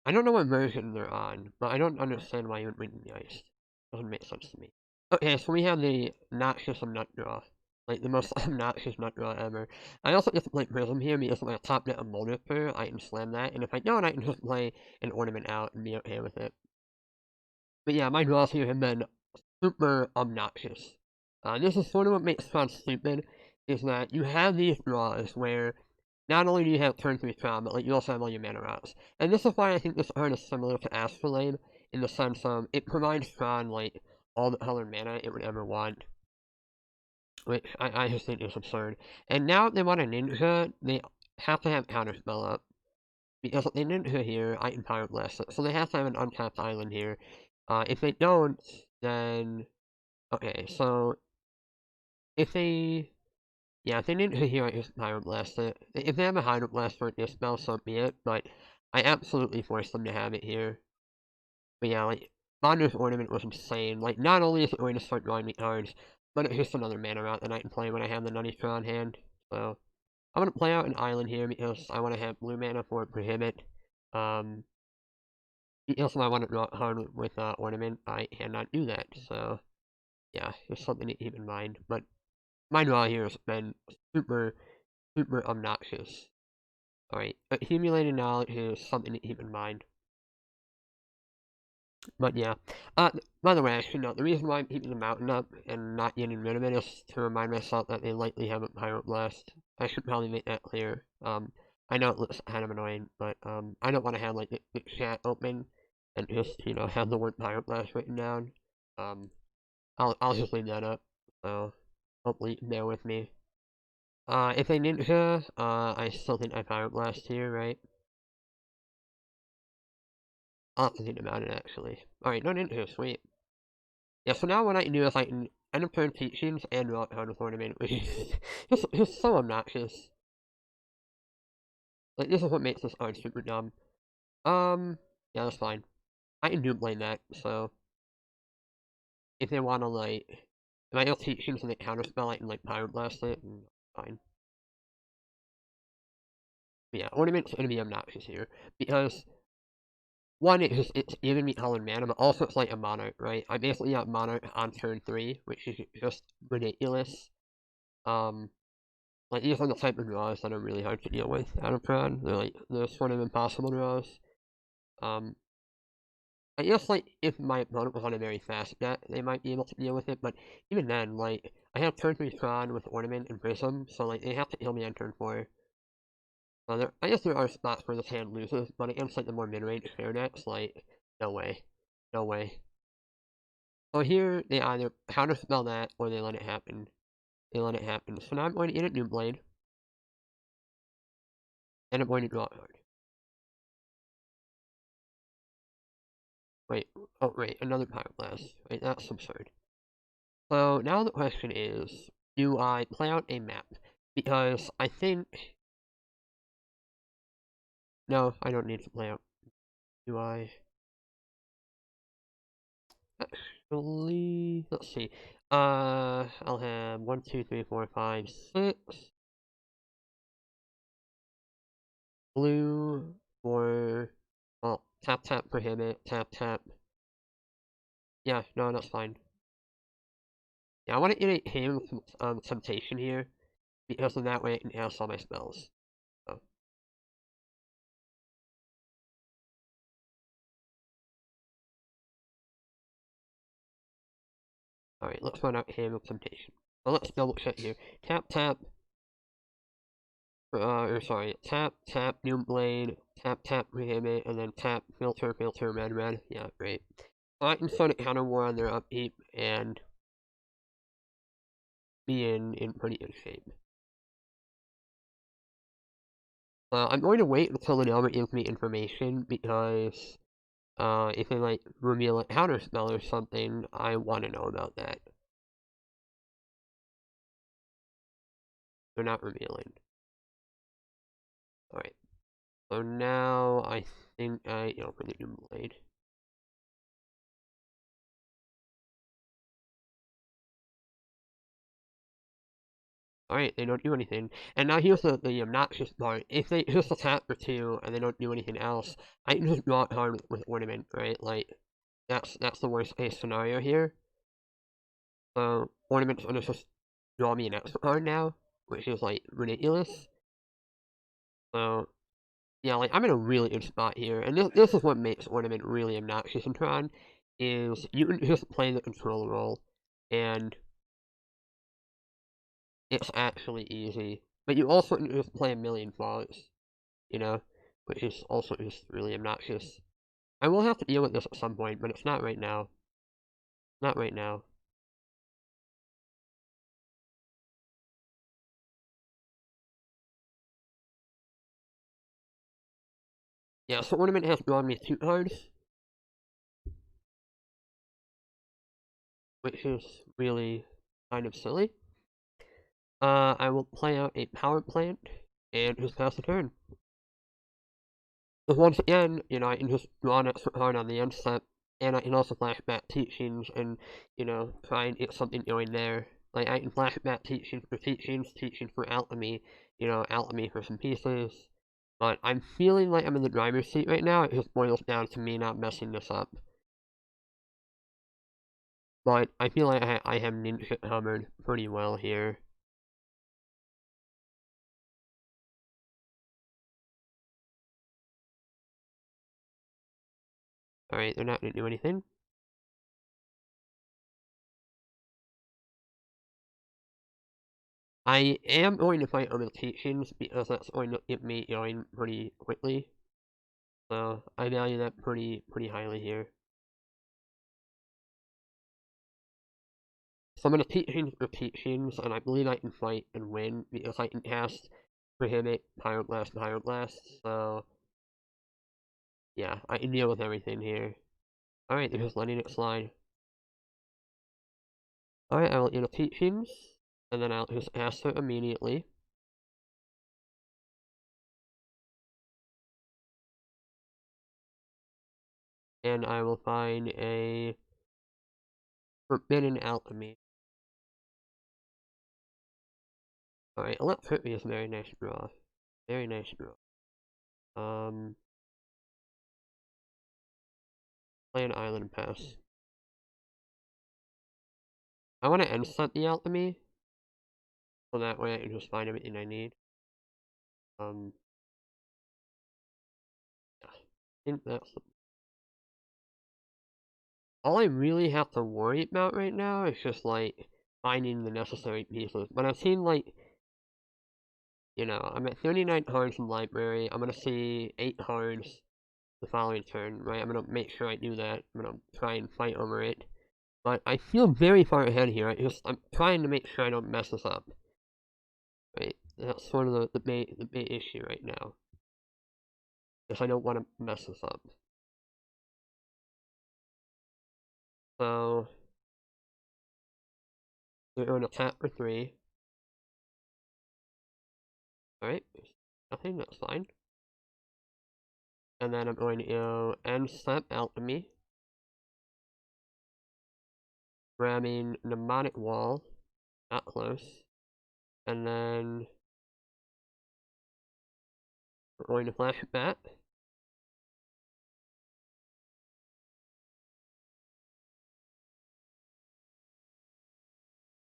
I don't know what version they're on, but I don't understand why you would bring in Ice. Doesn't make sense to me. Okay, so we have the obnoxious nut draw. Like, the most obnoxious nut draw ever. I also get to play Prism here because if I top net a Moldifer, I can slam that, and if I don't, I can just play an Ornament out and be okay with it. But yeah, my draws here have been super obnoxious. This is sort of what makes Tron stupid, is that you have these draws where not only do you have turn 3 Tron, but like you also have all your mana routes. And this is why I think this card is similar to Astrolabe, in the sense of it provides Tron like all the colored mana it would ever want. Which I just think is absurd. And now if they want a ninja, they have to have Counterspell up. Because if they ninja here, I can Pyroblast it. So they have to have an untapped island here. If they don't, then... Okay, so... If they... Yeah, if they ninja here, I just Pyroblast it. If they have a Hydroblast or a Dispel, so be it. But I absolutely forced them to have it here. But yeah, like, Bonder's Ornament was insane. Like, not only is it going to start drawing me cards, but it's just another mana route that I can play when I have the Nutty Straw on hand. So, I'm going to play out an island here because I want to have blue mana for Prohibit. Because I want to draw hard with Ornament, I cannot do that. So, yeah, it's something to keep in mind. But my draw here has been super, super obnoxious. Alright, accumulated knowledge is something to keep in mind. But yeah. By the way, I should note, the reason why I'm keeping the mountain up and not getting rid of it is to remind myself that they likely have a Pyroblast. I should probably make that clear. I know it looks kind of annoying, but I don't want to have like the chat open and just have the word Pyroblast written down. Um, I'll just leave that up. So hopefully you can bear with me. If I ninja, I still think I Pyroblast here, right? I'll have to think about it actually. Alright, no ninja, sweet. Yeah, so now what I can do is I can end up turn teachings and rock hard with Ornament, which is just so obnoxious. Like, this is what makes this card super dumb. Yeah, that's fine. I can do blame that, so if they wanna like if I have teachings and they counterspell I can like Pyroblast it and fine. But yeah, Ornament's gonna be obnoxious here. Because one, it's giving me colored mana, but also it's like a Monarch, right? I basically got Monarch on turn 3, which is just ridiculous. Like these are the type of draws that are really hard to deal with out of Tron. They're sort of impossible draws. I guess like if my opponent was on a very fast net, they might be able to deal with it, but even then, like I have turn 3 Tron with Ornament and Prism, so like they have to kill me on turn 4. I guess there are spots where this hand loses, but against like the more mid-range fair decks, like no way, no way. So here they either counterspell that or they let it happen. They let it happen. So now I'm going to get a new blade, and I'm going to draw a card. Wait, oh wait, another Pyroblast. Wait, that's absurd. So now the question is, do I play out a map? Because I think... No, I don't need to play out. Do I? Actually, let's see. I'll have 1, 2, 3, 4, 5, 6. Blue for... Well, tap, tap, prohibit, tap, tap. Yeah, no, that's fine. Yeah, I want to innate him some temptation here, because in that way I can cast all my spells. So. Alright, let's run out him of temptation. So let's double check here. Tap, tap, or sorry, tap, tap, new blade, tap, tap, prohibit, and then tap, filter, filter, red, red. Yeah, great. So I can start a counter war on their upkeep and be in pretty good shape. I'm going to wait until the Delver gives me information because if they like reveal a counter spell or something, I want to know about that. They're not revealing. Alright. So now I think I open the new blade. Alright, they don't do anything. And now here's the obnoxious part. If they just attack for 2 and they don't do anything else, I can just draw it hard with Ornament, right? Like, that's the worst case scenario here. So, Ornament's gonna just draw me an extra card now, which is, like, ridiculous. So, yeah, like, I'm in a really good spot here. And this is what makes Ornament really obnoxious in Tron, is you can just play the control role, and it's actually easy. But you also can just play a million flaws, which is also just really obnoxious. I will have to deal with this at some point, but it's not right now. Not right now. Yeah, so Ornament has drawn me 2 cards, which is really kind of silly. I will play out a power plant and just pass the turn. But once again, I can just draw an extra card on the end step, and I can also flashback teachings and, try and get something going there. Like, I can flashback teachings, teachings for alchemy, alchemy for some pieces. But I'm feeling like I'm in the driver's seat right now. It just boils down to me not messing this up. But I feel like I have ninja covered pretty well here. Alright, they're not gonna do anything. I am going to fight over the teachings because that's going to get me going pretty quickly. So I value that pretty highly here. So I'm going to teachings for teachings, and I believe I can fight and win because I can cast Prohibit, Pyroblast, so yeah, I can deal with everything here. Alright, they're just letting it slide. Alright, I'll do the teachings, and then I'll just ask her immediately. And I will find a Forbidden Alchemy. Alright, Electricity is a very nice draw. Very nice draw. Play an Island Pass. I want to end step the Alchemy, so that way I can just find everything I need. Yeah, I think that's all I really have to worry about right now is just like finding the necessary pieces. But I've seen like, I'm at 39 cards in library. I'm gonna see 8 cards the following turn, right? I'm gonna make sure I do that. I'm gonna try and fight over it. But I feel very far ahead here. I'm trying to make sure I don't mess this up. Right? That's sort of the main issue right now. Because I don't want to mess this up. So we're going to tap for 3. Alright, nothing, that's fine. And then I'm going to go end step alchemy. Grabbing mnemonic wall. Not close. And then we're going to flash it back.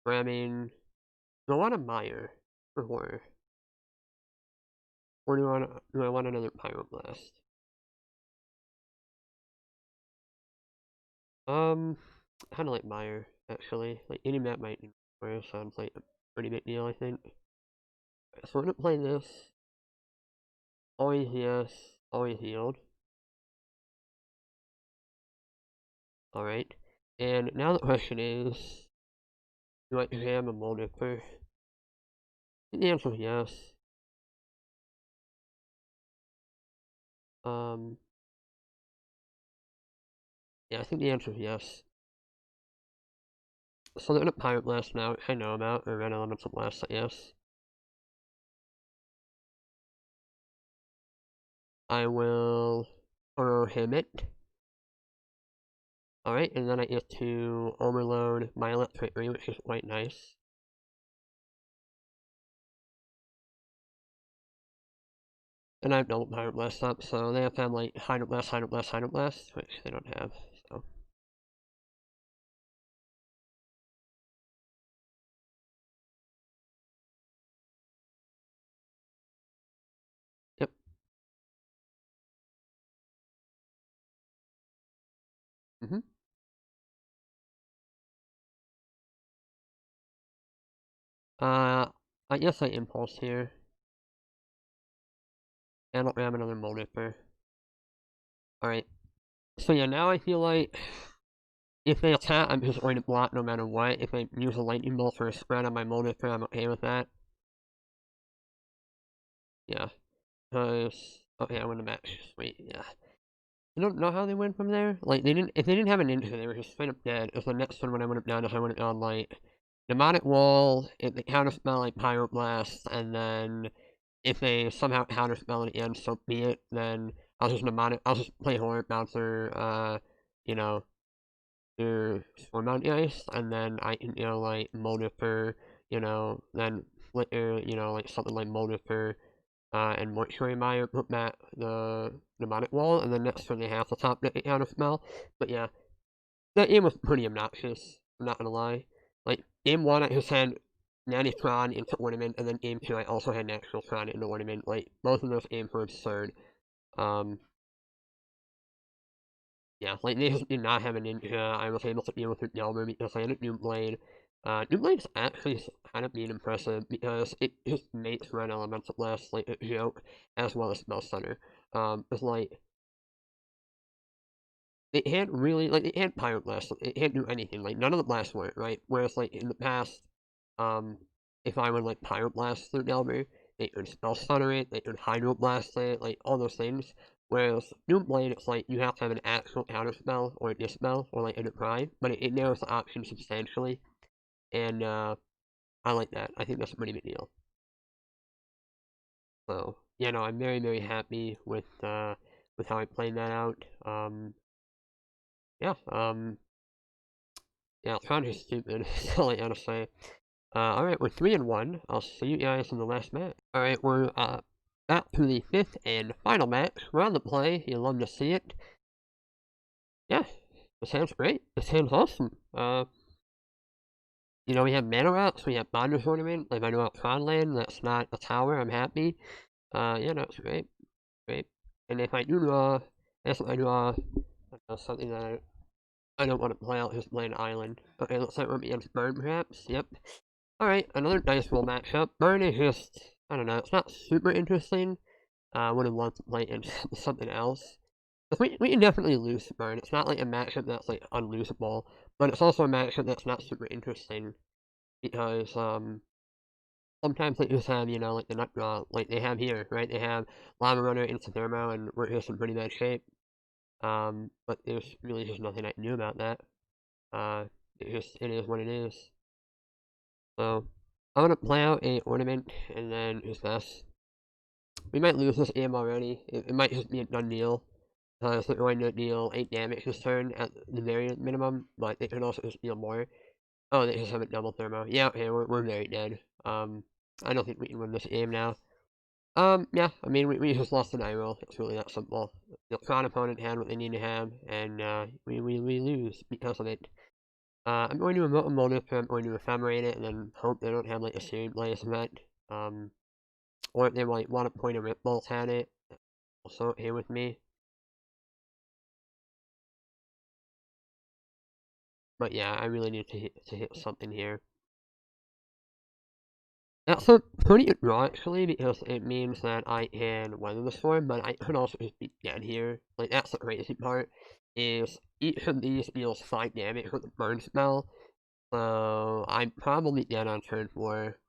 Grabbing, do I want a Mire for horror? Or do I want another Pyroblast? I kinda like Mire, actually. Like, any map might need Mire sounds like a pretty big deal, I think. So we're gonna play this. Always yes, always healed. Alright. And now the question is, do I jam a Molnipper? The answer is yes. Yeah, I think the answer is yes. So they're gonna Pirate Blast now, which I know about, or Red Elemental Blast, yes. I will Prohibit. Alright, and then I get to overload my Electric Ring, which is quite nice. And I have double Pirate Blast up, so they have to have like Hydro Blast, which they don't have, so. Yep. I guess I Impulse here. And I'll grab another Molnipper. Alright. So yeah, now I feel like if they attack, I'm just going to block no matter what. If I use a Lightning Bolt for a spread on my Molnipper, I'm okay with that. Yeah. Because, okay, I win the match. Sweet, yeah. I don't know how they went from there. Like, if they didn't have an ninja, they were just straight up dead. If the next one, what I would have done is I would have gone, like, Mnemonic Wall, if they counterspell, like, Pyroblast, and then if they somehow counterspell it again, so be it, then I'll just play Horror Bouncer, your Storm Mountain Ice, and then I can, like, Molnipper, then Flicker, like, something like Molnipper, and Mortuary Mire put back the Mnemonic Wall, and then next turn they have to top deck the counterspell. But yeah, that game was pretty obnoxious, I'm not gonna lie. Like, game 1 I just had Nanny Tron into Ornament, and then game 2 I also had Natural Tron into Ornament. Like, both of those games were absurd. Yeah, like, they just did not have a ninja. I was able to deal with the Delver because I had a New Blade. New Blade's actually kind of being impressive because it just makes red elemental blast like a joke as well as spell center. It's like it can't really like it can't pirate blast, it can't do anything. Like none of the blasts work, right? Whereas like in the past, um, if I would like pirate blast through Delver, they could spell stutter it, they could hydro blast it, like all those things. Whereas New Blade, it's like you have to have an actual counter spell or a dispel or like a deprive, but it narrows the option substantially, and I like that. I think that's a pretty big deal. So yeah, no, I'm very happy with how I played that out. Yeah, yeah, Tron is stupid. That's all I gotta say. Alright, we're 3-1. I'll see you guys in the last match. Alright, we're back to the 5th and final match. We're on the play. You love to see it. Yeah, this hand's great. This hand's awesome. You know, we have mana routes, we have Bonders Ornament. If I know out Tron land, that's not a tower, I'm happy. Yeah, no, it's great. Great. And if I do draw, if I draw something that I don't want to play out, just play an island. Okay, looks like we're against Burn, perhaps. Yep. Alright, another nice roll matchup. Burn is just, I don't know, it's not super interesting. I would have loved to play in something else. We can definitely lose Burn. It's not like a matchup that's like unlosable, but it's also a matchup that's not super interesting because sometimes they just have, you know, like the nut draw, like they have here, right? They have Lava Runner, Instant Thermo, and we're just in pretty bad shape. But there's really just nothing I can do about that. It is what it is. So I'm gonna play out a Ornament and then just this. We might lose this game already. It might just be a done deal. So we're going to deal 8 damage this turn at the very minimum, but they can also just deal more. Oh, they just have a double thermo. Yeah, okay, we're very dead. I don't think we can win this game now. Yeah, I mean, we just lost an eye roll. It's really that simple. The Tron opponent had what they need to have, and we lose because of it. I'm going to remote a motive, I'm going to ephemerate it, and then hope they don't have like a Searing Blaze event. Or if they might want to point a Rip Bolt at it. Also here with me. But yeah, I really need to hit something here. That's a pretty good draw actually, because it means that I can weather the storm, but I could also just be dead here. Like that's the crazy part, is each of these deals 5 damage with the burn spell. So I'm probably dead on turn 4.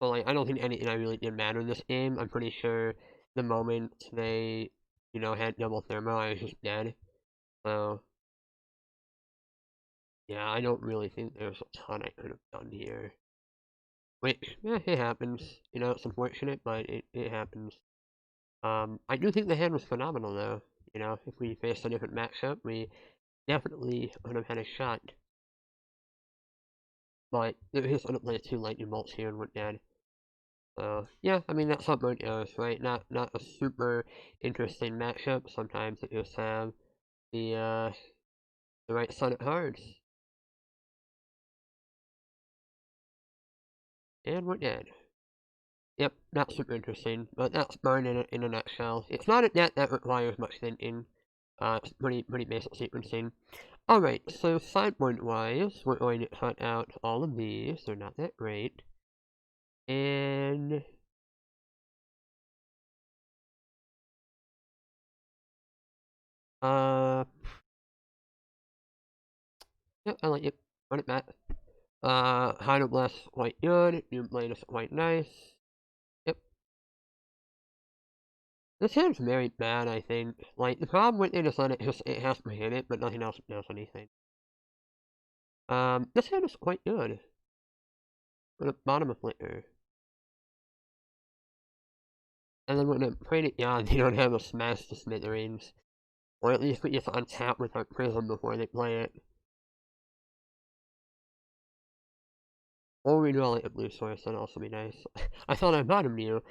So like I don't think anything I really did matter in this game. I'm pretty sure the moment they, you know, had double thermo, I was just dead. So yeah, I don't really think there's a ton I could have done here. Which, yeah, it happens. You know, it's unfortunate, but it happens. I do think the hand was phenomenal, though. You know, if we faced a different matchup, we definitely would have had a shot. But it just would have played 2 lightning bolts here and we're dead. So, yeah, I mean, that's how it goes, right? Not a super interesting matchup. Sometimes it just have the right side of cards. And we're dead. Yep, not super interesting, but that's Burn in a nutshell. It's not a deck that requires much thinking. It's pretty basic sequencing. Alright, so sideboard-wise, we're going to cut out all of these. They're not that great. And yeah, I like it. Run it back. Hydro Blast quite good. New Blade is quite nice. Yep. This hand's very bad, I think. Like, the problem with it is that it has to hit it, but nothing else does anything. This hand is quite good. With a bottom of Flicker. And then we're gonna pray to God they don't have a smash to smithereens. Or at least we just untap with our prism before they play it. Or we draw like a blue source, that'd also be nice. I thought I bottomed you.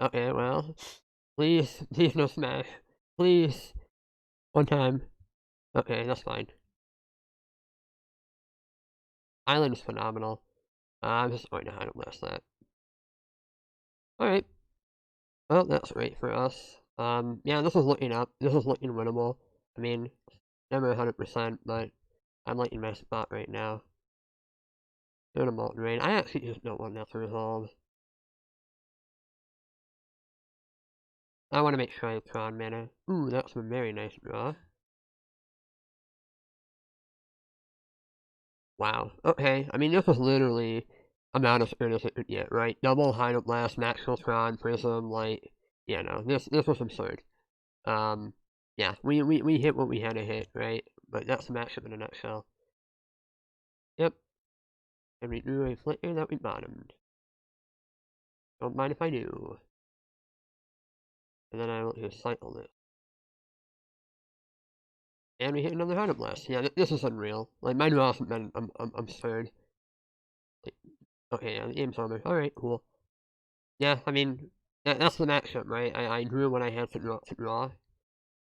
Okay, well. Please no smash. Please. One time. Okay, that's fine. Island is phenomenal. I'm just going to hide blast that. Alright. Well, that's great for us. Yeah, this is looking up. This is looking winnable. I mean, never 100%, but I'm like in my spot right now. Go to Molten Rain. I actually just don't want that to resolve. I want to make sure I have Tron mana. Ooh, that's a very nice draw. Wow. Okay. I mean, this was literally amount of spirit as it could get, right? Double Hydroblast, Natural Tron, Prism, like, yeah, no, this was absurd. Yeah, we hit what we had to hit, right? But that's the matchup in a nutshell. Yep. And we drew a flicker that we bottomed. Don't mind if I do. And then I will just cycle this. And we hit another Hydroblast. Yeah, this is unreal. Like, my draw hasn't been absurd. Like, okay, yeah, the game's over. Alright, cool. Yeah, I mean, that's the matchup, right? I drew what I had to draw,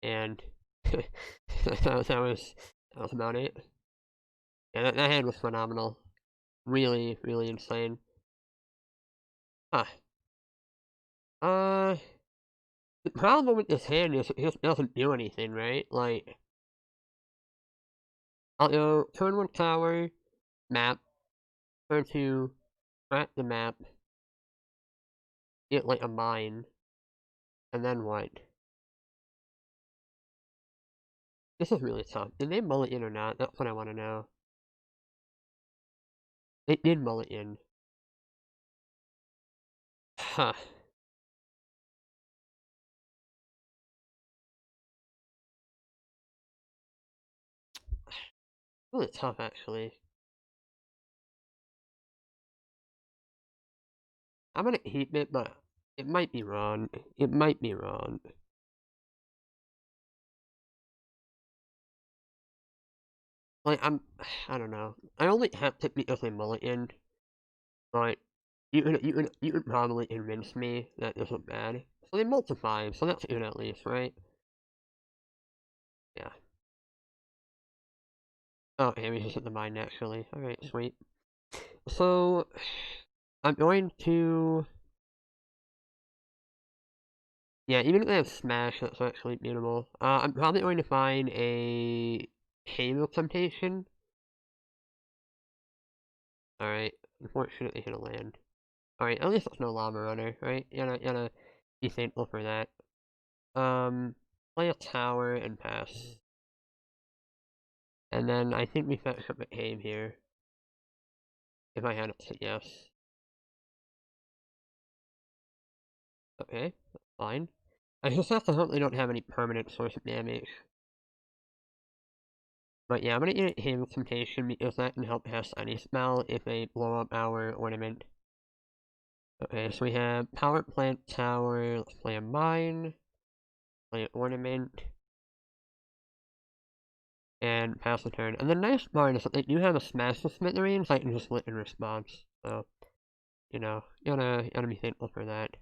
and that was about it. Yeah, that hand was phenomenal. Really, really insane. Huh. The problem with this hand is it just doesn't do anything, right? Like, I'll go turn 1 tower, map, turn 2, crack the map, get like a mine, and then what? This is really tough. Did they mull it in or not? That's what I want to know. They did mull it in. Huh. Really tough, actually. I'm gonna keep it, but it might be wrong. It might be wrong. Like, I don't know. I only have to because they mull it in, but you could probably convince me that this is bad. So they multiply, so that's good at least, right? Yeah. Oh, okay, we just hit the mine actually. Alright, sweet. So, I'm going to... Yeah, even if they have Smash, that's actually beatable. I'm probably going to find a Halo Temptation. Alright, unfortunately hit a land. Alright, at least it's no Llama Runner, right? You gotta be thankful for that. Play a tower and pass. And then I think we fetch up a cave here. If I had it to yes. Okay, that's fine. I just have to hope they don't have any permanent source of damage. But yeah, I'm gonna eat Haven Temptation because that can help cast any spell if they blow up our ornament. Okay, so we have Power Plant Tower, let's play a Mine, play an Ornament, and pass the turn. And the nice part is that they do have a Smash the Smithereens, I can just lit in response. So, you gotta be thankful for that.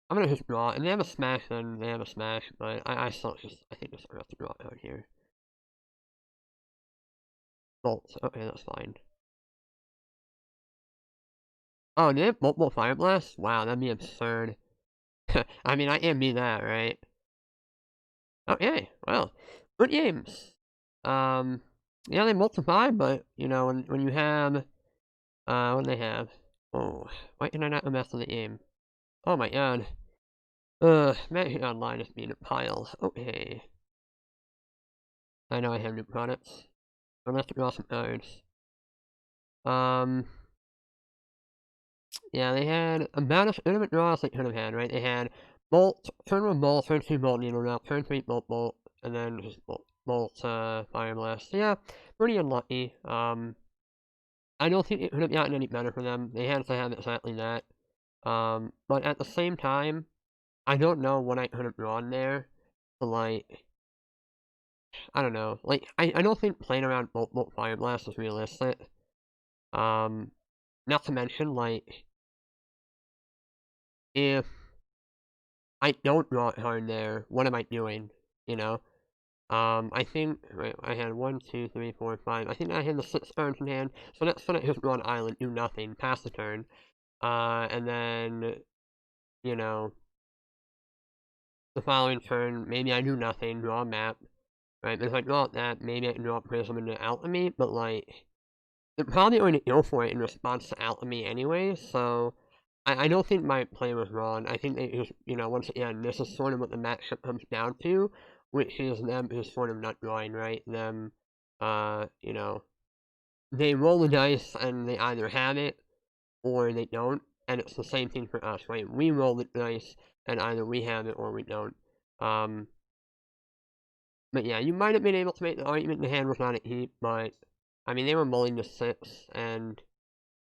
I'm gonna just draw, and they have a Smash, then they have a Smash, but I think just have to draw it out here. Bolt, okay, that's fine. Oh, they have multiple Fire Blasts? Wow, that'd be absurd. I mean, I can't be that, right? Okay, well, good games. Yeah, they multiply, but, when you have, what do they have? Oh, why can I not master the game? Oh my god. Magic Online is being a pile. Okay. I know I have new products. I'm gonna have to draw some cards. Yeah, they had amount of intimate draws they could have had, right? They had Bolt, turn 1 Bolt, turn 2 Bolt, Needle Drop, turn 3 Bolt Bolt, and then just Bolt, Fire Blast. So yeah, pretty unlucky. I don't think it could have gotten any better for them. They had to have exactly that. But at the same time, I don't know what I could have drawn there to, like, I don't know. Like, I don't think playing around Bolt Fire Blast is realistic. Not to mention, like, if I don't draw it hard there, what am I doing? You know? I think, right, I had 1, 2, 3, 4, 5. I think I had the 6 cards in hand, so that's gonna just go on island, do nothing, pass the turn. And then, you know, the following turn, maybe I do nothing, draw a map, right? But if I draw that, maybe I can draw Prism into Alchemy, but like, they're probably going to go for it in response to Alchemy anyway, so I don't think my play was wrong. I think they just, once again, this is sort of what the matchup comes down to, which is them just sort of not drawing, right? Them, they roll the dice and they either have it or they don't, and it's the same thing for us, right? We roll the dice and either we have it or we don't. But yeah, you might have been able to make the argument the hand was not at heat, but I mean, they were mulling to 6 and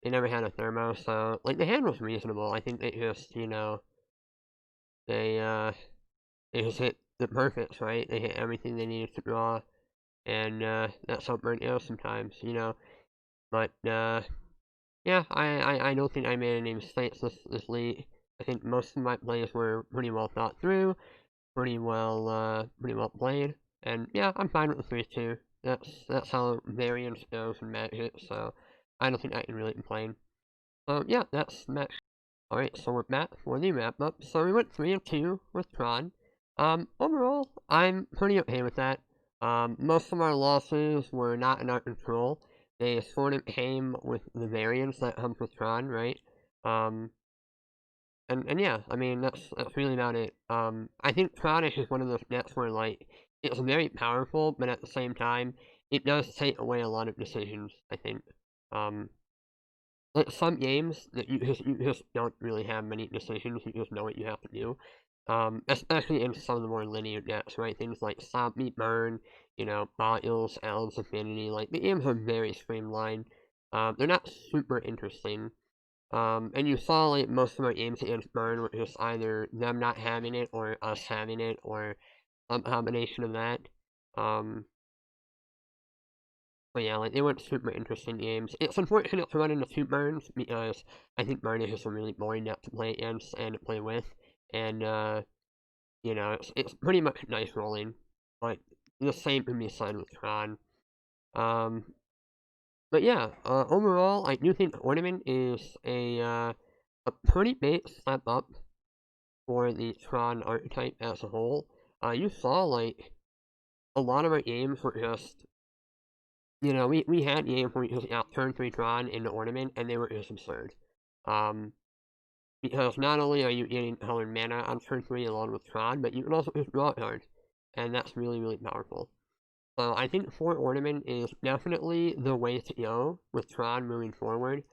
they never had a thermo, so like the hand was reasonable. I think they just, they just hit the perfects, right? They hit everything they needed to draw, and that's how burnt goes sometimes, But yeah, I don't think I made any mistakes this late. I think most of my plays were pretty well thought through, pretty well played, and yeah, I'm fine with the 3-2. That's how variance goes in matches, so I don't think I can really complain. So yeah, that's match. Alright, so we're back for the wrap up. So we went 3-2 with Tron. Overall, I'm pretty okay with that. Most of our losses were not in our control. They sort of came with the variance that comes with Tron, right? And yeah, I mean, that's really about it. I think Tron is just one of those decks where, like, it's very powerful, but at the same time, it does take away a lot of decisions, I think. Like some games that you just don't really have many decisions. You just know what you have to do. Especially in some of the more linear decks, right? Things like Stop Meet Burn, Bottles, Elves, Affinity. Like the games are very streamlined. They're not super interesting. And you saw like most of our games against Burn were just either them not having it or us having it or some combination of that. But yeah, like, they weren't super interesting games. It's unfortunate to run into 2 burns, because I think burn is just a really boring deck to play against and to play with. And, it's pretty much nice rolling. But the same can be said with Tron. Um, but yeah, overall, I do think Ornament is a pretty big step up for the Tron archetype as a whole. You saw, like, a lot of our games were just we had games where we just got turn 3 Tron into Ornament, and they were just absurd. Um, because not only are you getting colored mana on turn 3 along with Tron, but you can also just draw cards, and that's really, really powerful. So I think 4 Ornament is definitely the way to go with Tron moving forward.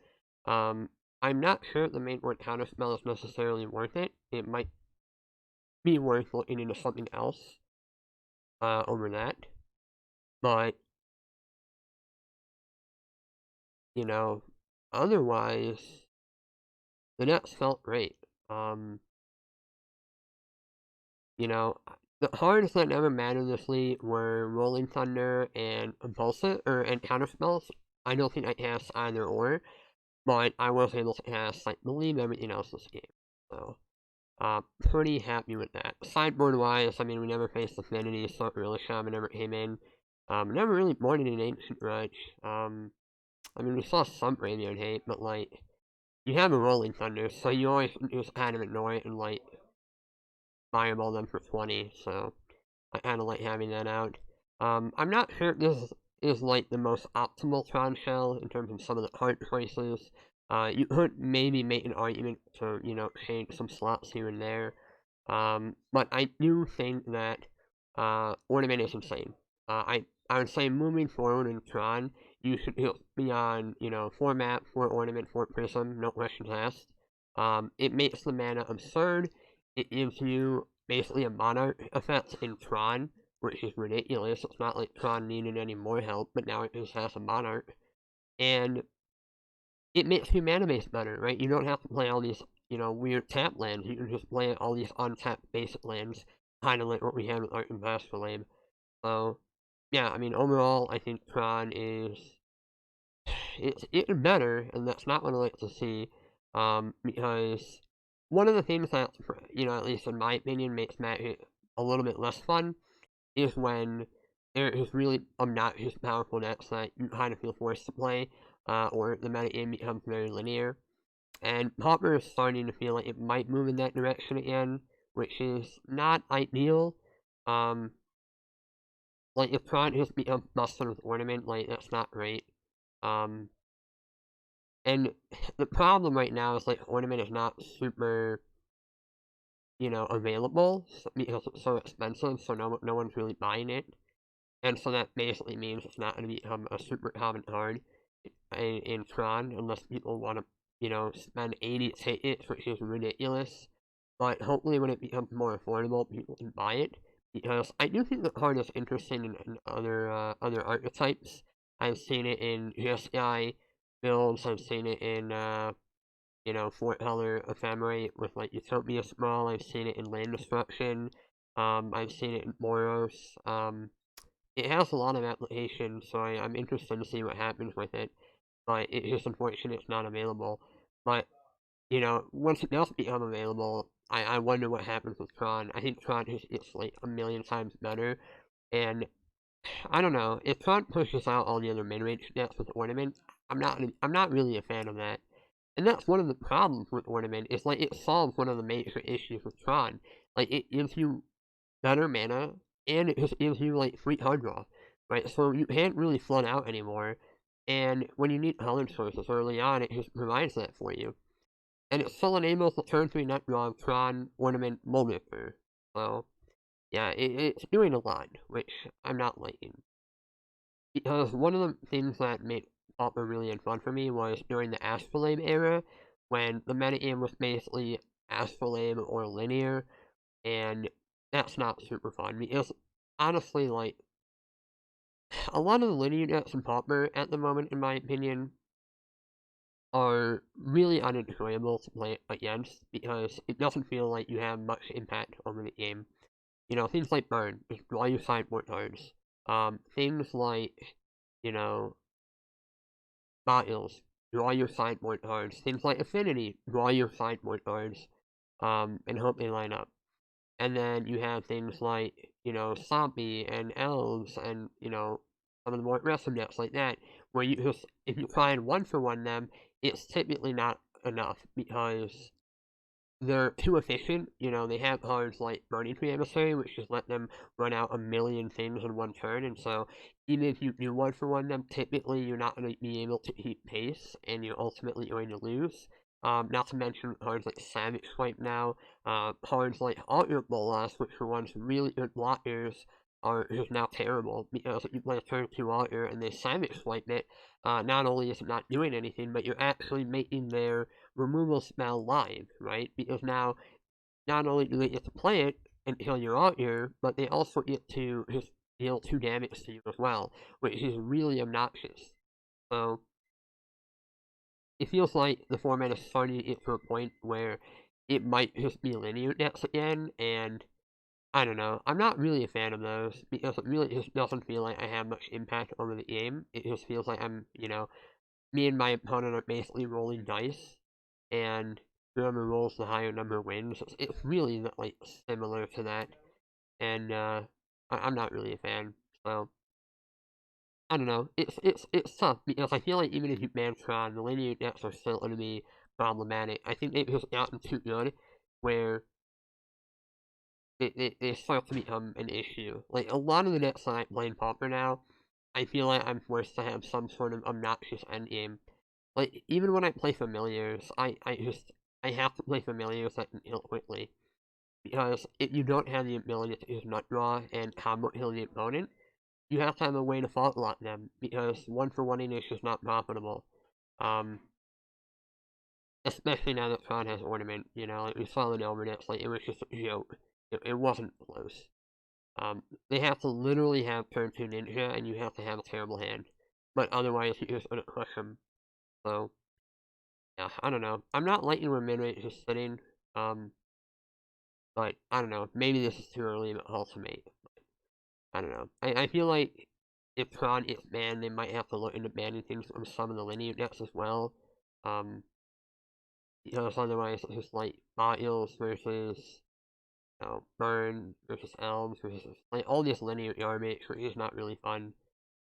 I'm not sure if the main board counterspell is necessarily worth it. It might be worth looking into something else over that. But otherwise, the nets felt great. Um, the cards that never mattered this league were Rolling Thunder and Impulsive, and Counterspells. I don't think I cast either or, but I was able to cast, like, believe everything else this game. So, pretty happy with that. Sideboard-wise, I mean, we never faced Affinity, so really Shaman never came in. Never really boarded an Ancient Grudge. I mean, we saw some Graveyard Hate, but, like, you have a Rolling Thunder, so you always just kind of ignore it and, like, fireball them for 20, so I kind of like having that out. I'm not sure if this is like the most optimal Tron shell in terms of some of the card choices. You could maybe make an argument to, change some slots here and there. But I do think that Ornament is insane. I would say moving forward in Tron, you should be on, 4 map, 4 Ornament, 4 Prism, no questions asked. It makes the mana absurd. It gives you basically a Monarch effect in Tron, which is ridiculous. It's not like Tron needed any more help, but now it just has a Monarch. And it makes you mana base better, right? You don't have to play all these, weird tap lands. You can just play all these untapped basic lands, kind of like what we had with Art and Vassalame. So, yeah, I mean, overall, I think Tron is it's better, and that's not what I like to see, because one of the things that, at least in my opinion, makes Magic a little bit less fun is when there is really obnoxious powerful decks that you kind of feel forced to play, or the meta game becomes very linear. And Pauper is starting to feel like it might move in that direction again, which is not ideal. Um, like, if Tron just becomes busted with Ornament, like, that's not great. Um, and the problem right now is, like, Ornament is not super, available because it's so expensive, so no one's really buying it. And so that basically means it's not going to become a super common card in Tron unless people want to, spend 80 tickets, which is ridiculous. But hopefully when it becomes more affordable, people can buy it. Because I do think the card is interesting in other archetypes. I've seen it in Jeskai builds, I've seen it in, 4-color Ephemerate with, like, Utopia Sprawl, I've seen it in Land Destruction, I've seen it in Boros, it has a lot of applications, so I'm interested to see what happens with it. But it's just unfortunate it's not available. But, once it does become available, I wonder what happens with Tron. I think Tron is like a million times better. And I don't know, if Tron pushes out all the other mid-range decks with Ornament, I'm not really a fan of that. And that's one of the problems with Ornament, is like it solves one of the major issues with Tron. Like, it gives you better mana, and it just gives you like free card draw, right? So you can't really flood out anymore, and when you need color sources early on, it just provides that for you. And it still enables the turn 3 net draw of Tron, Ornament, Multifer. So, yeah, it's doing a lot, which I'm not liking. Because one of the things that made Pauper really fun for me was during the Astrolabe era, when the metagame was basically Astrolabe or linear, and that's not super fun because honestly, like, a lot of the linear decks in Pauper at the moment, in my opinion, are really unenjoyable to play against because it doesn't feel like you have much impact over the game. Things like Burn, just draw your sideboard cards. Things like, you know, Battles, draw your sideboard cards. Things like Affinity, draw your sideboard cards, and hope they line up. And then you have things like, Zombie and Elves and, some of the more aggressive decks like that, where you just, if you try and one-for-one them, it's typically not enough because they're too efficient. They have cards like Burning Tree Emissary, which just let them run out a million things in one turn, and so even if you do one-for-one them, typically you're not going to be able to keep pace, and you're ultimately going to lose. Not to mention cards like Savage Swipe now, cards like Alter Bolas, which were once really good blockers, are just now terrible, because if you play a turn 2 Alter and they Savage Swipe it, not only is it not doing anything, but you're actually making their removal spell live, right? Because now, not only do they get to play it until you're out here, but they also get to just deal 2 damage to you as well, which is really obnoxious. So, it feels like the format is starting to get to a point where it might just be linear decks again, and I don't know. I'm not really a fan of those because it really just doesn't feel like I have much impact over the game. It just feels like I'm, me and my opponent are basically rolling dice, and whoever rolls the higher number wins. It's really like similar to that, and I'm not really a fan. So I don't know. It's tough because I feel like even if you ban Tron, the linear decks are still going to be problematic. I think they've just gotten too good, where they start to become an issue. Like a lot of the decks that I play in Pauper now, I feel like I'm forced to have some sort of obnoxious endgame. Like, even when I play familiars, I have to play familiars that can kill quickly. Because if you don't have the ability to use Nut Draw and combo kill the opponent, you have to have a way to fault block them, because one-for-one-ing is just not profitable. Um, Especially now that Tron has Ornament, like we saw in Elbernets, like, it was just a joke. It wasn't close. They have to literally have turn 2 Ninja, and you have to have a terrible hand. But otherwise, you're just gonna crush them. So, yeah, I don't know. I'm not liking where mid-range is sitting, um, but I don't know. Maybe this is too early to ultimate. I don't know. I feel like if Tron is banned, they might have to look into banning things from some of the linear decks as well. Um, because otherwise it's just like Modules versus, Burn versus Elves versus, like, all this linear garbage, which is not really fun.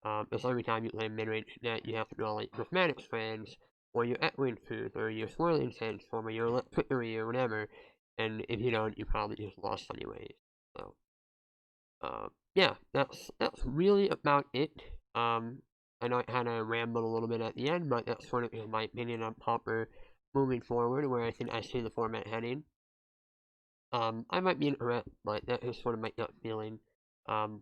Because every time you play mid-range net, you have to draw, like, Prismatic Strands, or your Equine Tooth, or your Swirling Sandstorm, or your Electricity, or whatever, and if you don't, you probably just lost anyway. So, yeah, that's really about it. I know I kind of rambled a little bit at the end, but that's sort of my opinion on Pauper moving forward, where I think I see the format heading. I might be incorrect, but that is sort of my gut feeling. Um,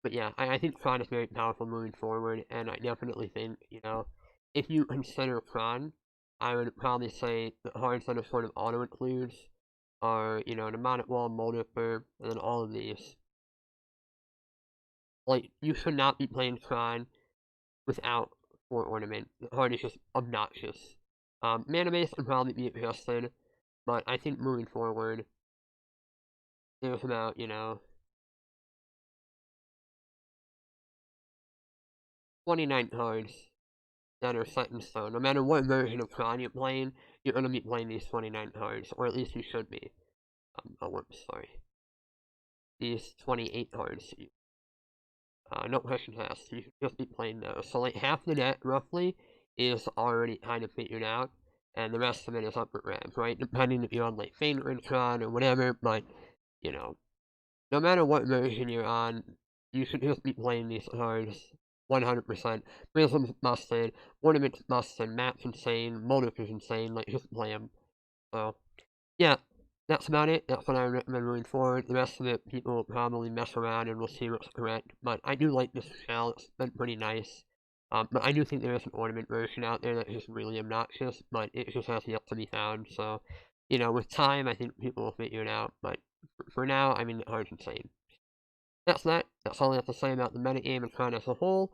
but yeah, I think Tron is very powerful moving forward, and I definitely think, if you consider Tron, I would probably say the cards that are sort of auto includes are, the Mnemonic Wall, Moldifer, and then all of these. Like, you should not be playing Tron without for Ornament. The card is just obnoxious. Mana base can probably be adjusted, but I think moving forward, there's about, 29 cards that are set in stone. No matter what version of Tron you're playing, you're going to be playing these 29 cards, or at least you should be. Sorry. These 28 cards. No questions asked. You should just be playing those. So, like, half the deck, roughly, is already kind of figured out, and the rest of it is up for grabs, right? Depending if you're on, like, Favorite Tron or whatever, but, no matter what version you're on, you should just be playing these cards 100%. Prism's busted, Ornament's busted, Map's insane, Motive is insane, like, just play them. So, yeah, that's about it. That's what I recommend moving forward. The rest of it, people will probably mess around and we'll see what's correct. But I do like this shell. It's been pretty nice. But I do think there is an ornament version out there that is really obnoxious, but it just has yet to be found. So, with time, I think people will figure it out. But for now, I mean, the card's insane. That's that. That's all I have to say about the metagame and Tron as a whole.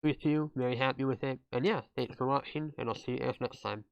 With you, very happy with it. And yeah, thanks for watching, and I'll see you guys next time.